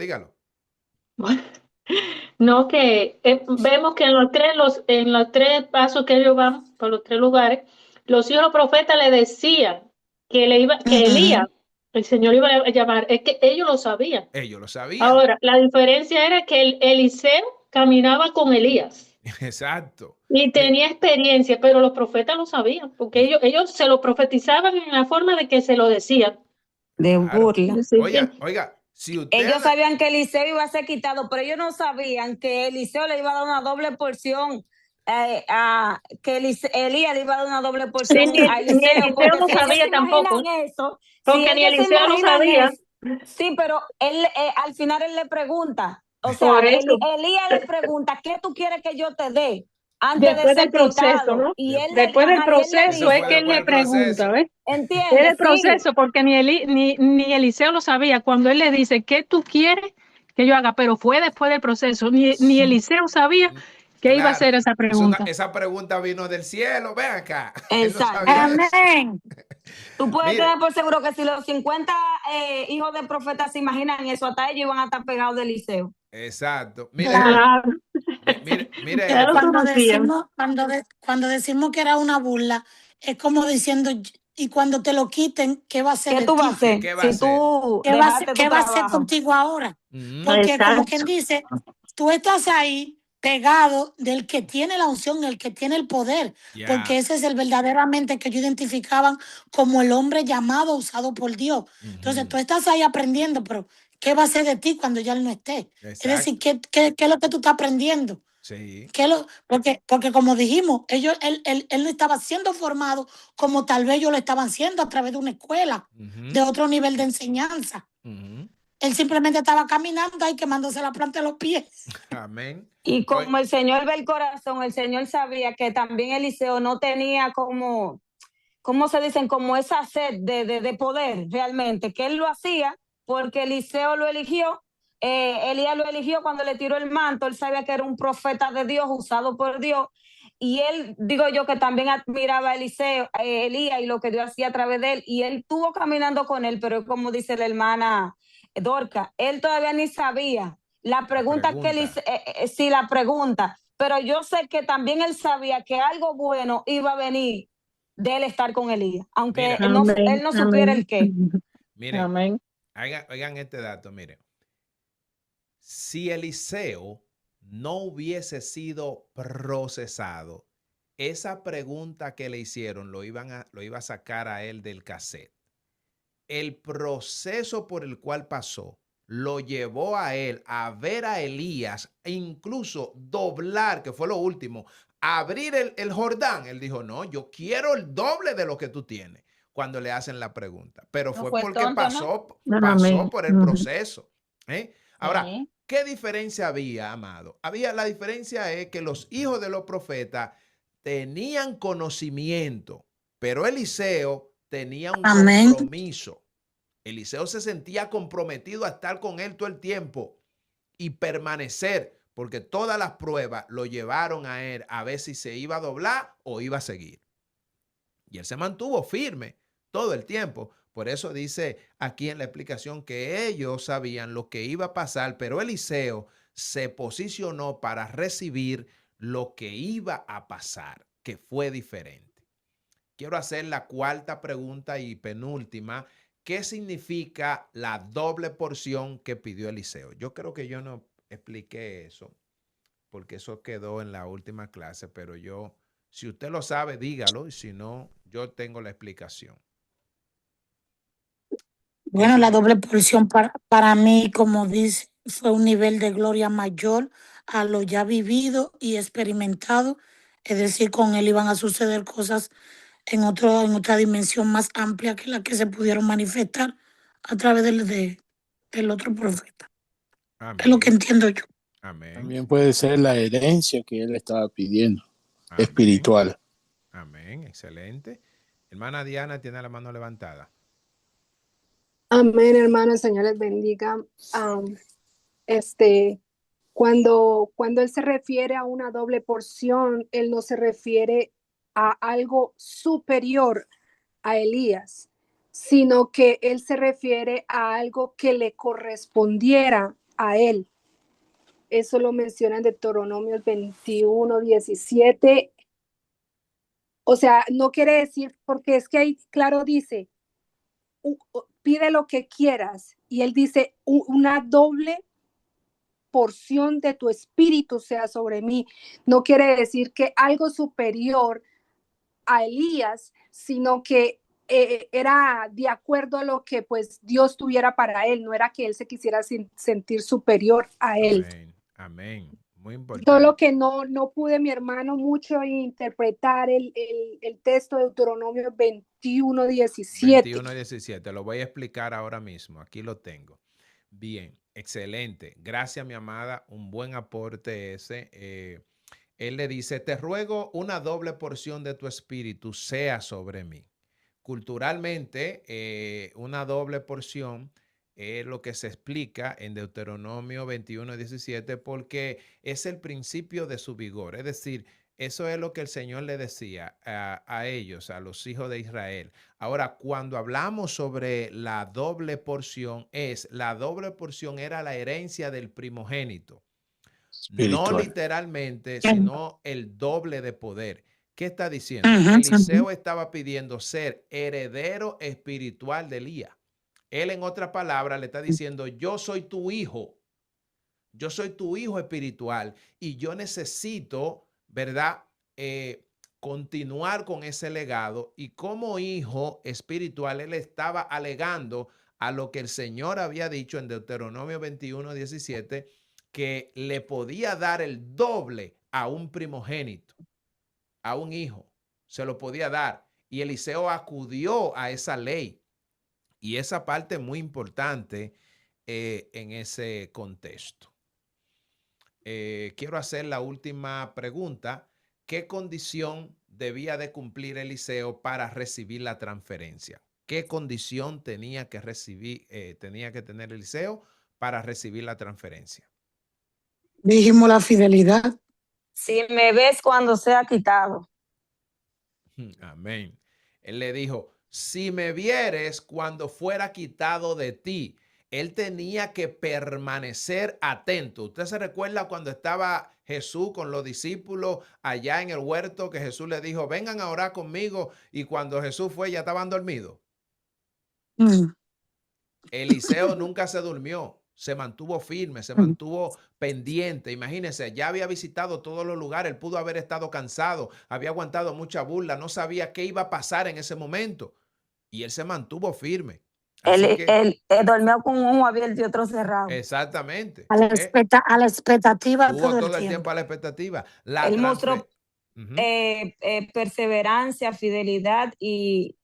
No, que vemos que en los tres pasos que ellos van, por los tres lugares, los hijos profetas le decían que Elías, el Señor iba a llamar, es que ellos lo sabían. Ellos lo sabían. Ahora, la diferencia era que Eliseo caminaba con Elías. Exacto. Y tenía experiencia, pero los profetas lo sabían, porque ellos se lo profetizaban en la forma de que se lo decían. De burla. Oiga. Si ellos sabían que Eliseo iba a ser quitado, pero ellos no sabían que Eliseo le iba a dar una doble porción, que Elías le iba a dar una doble porción a Eliseo. Ni Eliseo lo sabía tampoco. Eso, porque ni Eliseo lo sabía. Sí, pero él al final él le pregunta, o sea, Elías le pregunta, ¿qué tú quieres que yo te dé? Después del proceso, ¿no? Y después del proceso es que él le pregunta, ¿ves? ¿Entiendes? Es el proceso, porque ni Eliseo lo sabía cuando él le dice, ¿qué tú quieres que yo haga? Pero fue después del proceso. Ni Eliseo sabía que iba a hacer esa pregunta. Esa pregunta vino del cielo, ven acá. Exacto. Amén. Tú puedes tener por seguro que si los 50 hijos de profetas se imaginan eso, hasta ellos iban a estar pegados de Eliseo. Exacto. Mire, cuando decimos que era una burla, es como diciendo, y cuando te lo quiten, ¿qué va a hacer? ¿Qué tú vas a hacer? ¿Qué va a hacer contigo ahora? Porque como quien dice, tú estás ahí pegado del que tiene la unción, el que tiene el poder, porque ese es el verdaderamente que ellos identificaban como el hombre llamado, usado por Dios. Entonces tú estás ahí aprendiendo, pero ¿qué va a hacer de ti cuando ya él no esté? Exacto. Es decir, ¿qué es lo que tú estás aprendiendo? Sí. Porque como dijimos, él no estaba siendo formado como tal vez ellos lo estaban haciendo a través de una escuela, de otro nivel de enseñanza. Él simplemente estaba caminando ahí quemándose la planta de los pies. Amén. Y como el Señor ve el corazón, el Señor sabía que también Eliseo no tenía como, ¿cómo se dicen? Como esa sed de poder realmente, que él lo hacía porque Eliseo lo eligió. Elías lo eligió cuando le tiró el manto. Él sabía que era un profeta de Dios, usado por Dios. Y él, digo yo, que también admiraba a Elías y lo que Dios hacía a través de él. Y él estuvo caminando con él, pero como dice la hermana Dorca, él todavía ni sabía la pregunta. Que él sí, la pregunta, pero yo sé que también él sabía que algo bueno iba a venir de él estar con Elías, aunque él no supiera el qué. Miren, oigan este dato, miren. si Eliseo no hubiese sido procesado, esa pregunta que le hicieron lo iba a sacar a él del cassette. El proceso por el cual pasó lo llevó a él a ver a Elías e incluso doblar, que fue lo último, abrir el Jordán. Él dijo, no, yo quiero el doble de lo que tú tienes cuando le hacen la pregunta. Pero No fue fue porque tonto, pasó Amén. por el proceso. Ahora, Sí. ¿qué diferencia había, amado? La diferencia es que los hijos de los profetas tenían conocimiento, pero Eliseo tenía un Amén. compromiso. Eliseo se sentía comprometido a estar con él todo el tiempo y permanecer, porque todas las pruebas lo llevaron a él a ver si se iba a doblar o iba a seguir. Y él se mantuvo firme todo el tiempo. Por eso dice aquí en la explicación que ellos sabían lo que iba a pasar, pero Eliseo se posicionó para recibir lo que iba a pasar, que fue diferente. Quiero hacer la cuarta pregunta y penúltima. ¿Qué significa la doble porción que pidió Eliseo? Yo creo que yo no expliqué eso, porque eso quedó en la última clase, pero si usted lo sabe, dígalo, y si no, yo tengo la explicación. Bueno, la doble porción para mí, como dice, fue un nivel de gloria mayor a lo ya vivido y experimentado. Es decir, con él iban a suceder cosas en otra dimensión más amplia que la que se pudieron manifestar a través del otro profeta. Es lo que Amén. entiendo yo. Amén. También puede ser la herencia que él estaba pidiendo, Amén. espiritual. Amén, excelente. Hermana Diana tiene la mano levantada. Amén, hermano, el Señor les bendiga. Cuando él se refiere a una doble porción, él no se refiere a algo superior a Elías, sino que él se refiere a algo que le correspondiera a él. Eso lo menciona en Deuteronomio 21:17. O sea, no quiere decir, porque es que ahí claro dice, pide lo que quieras, y él dice, una doble porción de tu espíritu sea sobre mí. No quiere decir que algo superior a Elías, sino que era de acuerdo a lo que pues Dios tuviera para él, no era que él se quisiera sentir superior a él. Amén. Amén. Muy importante. Solo que no pude, mi hermano, mucho interpretar el texto de Deuteronomio 21:17. 21:17. Lo voy a explicar ahora mismo. Aquí lo tengo. Bien, excelente. Gracias, mi amada. Un buen aporte ese. Él le dice, te ruego una doble porción de tu espíritu sea sobre mí. Culturalmente, una doble porción es lo que se explica en Deuteronomio 21:17 porque es el principio de su vigor. Es decir, eso es lo que el Señor le decía a ellos, a los hijos de Israel. Ahora, cuando hablamos sobre la doble porción, la doble porción era la herencia del primogénito. Espiritual. No literalmente, sino el doble de poder. ¿Qué está diciendo? Eliseo estaba pidiendo ser heredero espiritual de Elías. Él, en otras palabras, le está diciendo, yo soy tu hijo espiritual y yo necesito, ¿verdad? Continuar con ese legado, y como hijo espiritual, él estaba alegando a lo que el Señor había dicho en Deuteronomio 21:17, que le podía dar el doble a un primogénito, a un hijo, se lo podía dar. Y Eliseo acudió a esa ley. Y esa parte es muy importante en ese contexto. Quiero hacer la última pregunta. ¿Qué condición debía de cumplir Eliseo para recibir la transferencia? ¿Qué condición tenía que tener Eliseo para recibir la transferencia? Dijimos la fidelidad. Si me ves cuando sea quitado. Amén. Él le dijo, si me vieres cuando fuera quitado de ti. Él tenía que permanecer atento. ¿Usted se recuerda cuando estaba Jesús con los discípulos allá en el huerto, que Jesús le dijo, vengan a orar conmigo, y cuando Jesús fue ya estaban dormidos? Eliseo nunca se durmió. se mantuvo firme, se mantuvo pendiente. Imagínense, ya había visitado todos los lugares, él pudo haber estado cansado, había aguantado mucha burla, no sabía qué iba a pasar en ese momento. Y él se mantuvo firme. Él durmió con un ojo abierto y otro cerrado. Exactamente. A la expectativa Tuvo todo el tiempo a la expectativa. Él mostró perseverancia, fidelidad y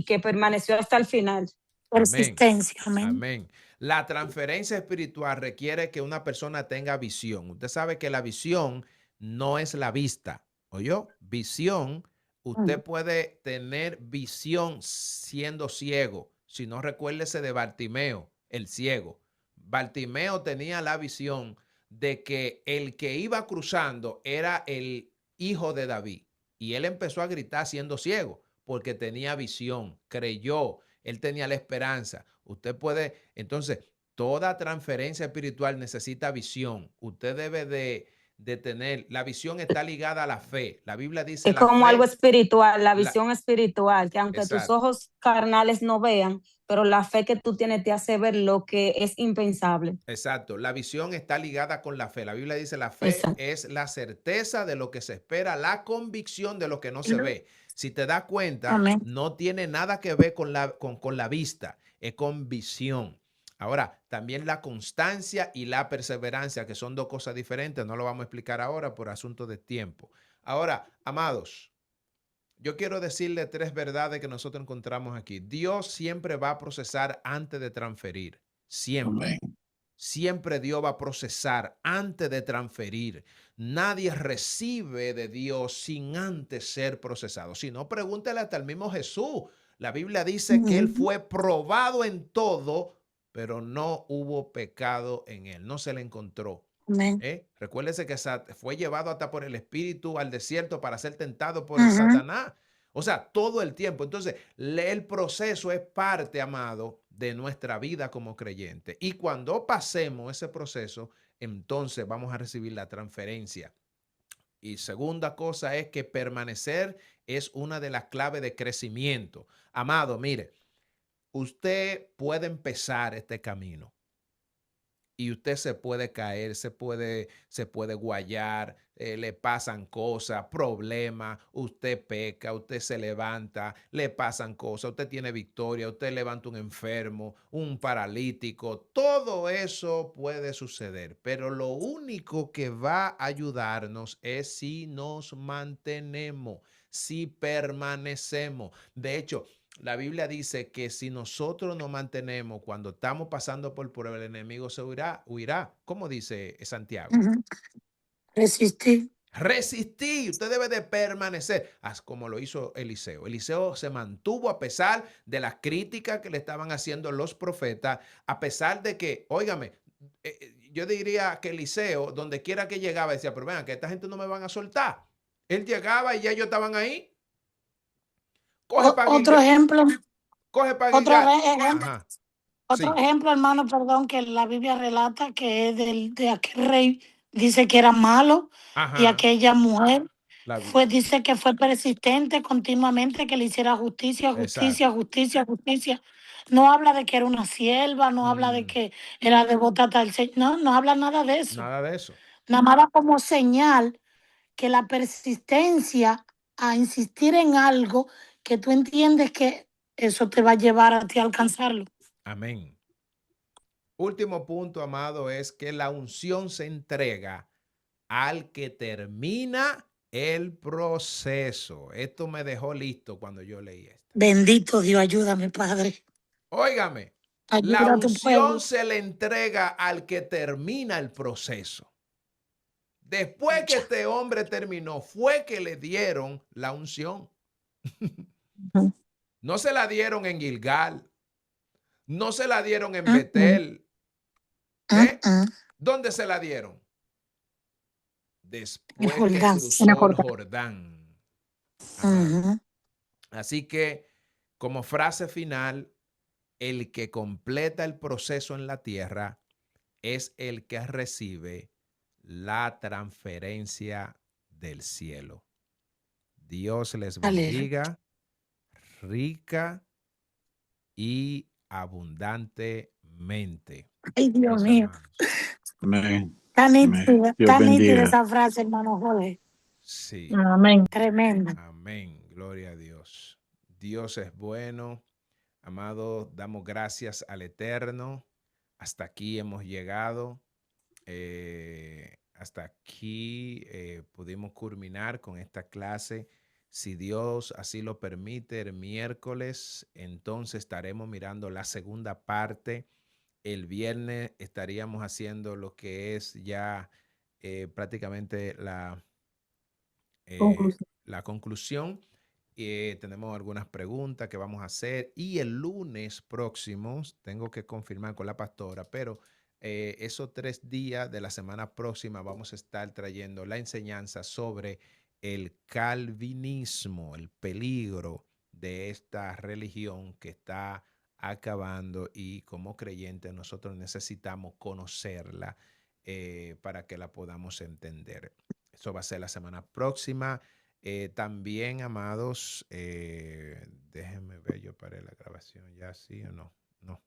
que permaneció hasta el final. Persistencia. Amén. Amén. La transferencia espiritual requiere que una persona tenga visión. Usted sabe que la visión no es la vista. ¿Oyó? Visión, usted puede tener visión siendo ciego. Si no, recuérdese de Bartimeo, el ciego. Bartimeo tenía la visión de que el que iba cruzando era el hijo de David. Y él empezó a gritar siendo ciego porque tenía visión, creyó, él tenía la esperanza. Usted puede, entonces, toda transferencia espiritual necesita visión. Usted debe de tener, la visión está ligada a la fe. La Biblia dice es como algo espiritual, la visión espiritual, que aunque tus ojos carnales no vean, pero la fe que tú tienes te hace ver lo que es impensable. Exacto, la visión está ligada con la fe. La Biblia dice la fe es la certeza de lo que se espera, la convicción de lo que no se ve. Si te das cuenta, no tiene nada que ver con la vista, es con visión. Ahora, también la constancia y la perseverancia, que son dos cosas diferentes, no lo vamos a explicar ahora por asunto de tiempo. Ahora, amados, yo quiero decirle 3 verdades que nosotros encontramos aquí. Dios siempre va a procesar antes de transferir. Siempre. Siempre Dios va a procesar antes de transferir. Nadie recibe de Dios sin antes ser procesado. Si no, pregúntale hasta el mismo Jesús. La Biblia dice que él fue probado en todo, pero no hubo pecado en él. No se le encontró. Recuérdese que fue llevado hasta por el Espíritu al desierto para ser tentado por el Satanás. O sea, todo el tiempo. Entonces, el proceso es parte, amado, de nuestra vida como creyente. Y cuando pasemos ese proceso, entonces vamos a recibir la transferencia. Y segunda cosa es que permanecer es una de las claves de crecimiento. Amado, mire, usted puede empezar este camino. Y usted se puede caer, se puede guayar, le pasan cosas, problemas, usted peca, usted se levanta, le pasan cosas, usted tiene victoria, usted levanta un enfermo, un paralítico, todo eso puede suceder. Pero lo único que va a ayudarnos es si nos mantenemos, si permanecemos. De hecho, la Biblia dice que si nosotros nos mantenemos cuando estamos pasando por prueba, el enemigo se huirá. ¿Cómo dice Santiago? Resistir. Resistir. Usted debe de permanecer, como lo hizo Eliseo. Eliseo se mantuvo a pesar de las críticas que le estaban haciendo los profetas, a pesar de que, óigame, yo diría que Eliseo, donde quiera que llegaba, decía, pero vean, que esta gente no me van a soltar. Él llegaba y ya ellos estaban ahí. Otro ejemplo. Otro ejemplo, hermano, perdón, que la Biblia relata que es de aquel rey, dice que era malo, y aquella mujer dice que fue persistente continuamente, que le hiciera justicia. No habla de que era una sierva, no habla de que era devota tal, no habla nada de eso. Nada de eso. Nada más como señal que la persistencia a insistir en algo que tú entiendes que eso te va a llevar a ti a alcanzarlo. Amén. Último punto, amado, es que la unción se entrega al que termina el proceso. Esto me dejó listo cuando yo leí esto. Bendito Dios, ayúdame, Padre. Óigame, la unción se le entrega al que termina el proceso. Después que este hombre terminó, fue que le dieron la unción. No se la dieron en Gilgal. No se la dieron en Betel. ¿Dónde se la dieron? Después que cruzó el Jordán. Así que, como frase final, el que completa el proceso en la tierra es el que recibe la transferencia del cielo. Dios les bendiga rica y abundantemente. mente. Ay, Dios Mis mío. amados. Amén. Está Amén. nítida, Dios está nítida bendiga. esa frase, hermano Jorge. Sí. Amén. Tremendo. Amén. Gloria a Dios. Dios es bueno. Amado, damos gracias al Eterno. Hasta aquí hemos llegado. Hasta aquí pudimos culminar con esta clase. Si Dios así lo permite, el miércoles, entonces estaremos mirando la segunda parte. El viernes estaríamos haciendo lo que es ya prácticamente la conclusión. Tenemos algunas preguntas que vamos a hacer y el lunes próximo, tengo que confirmar con la pastora, pero esos 3 días de la semana próxima vamos a estar trayendo la enseñanza sobre el calvinismo, el peligro de esta religión que está acabando y como creyentes nosotros necesitamos conocerla para que la podamos entender. Eso va a ser la semana próxima. También, amados, déjenme ver, yo paré la grabación ya, ¿sí o no? No.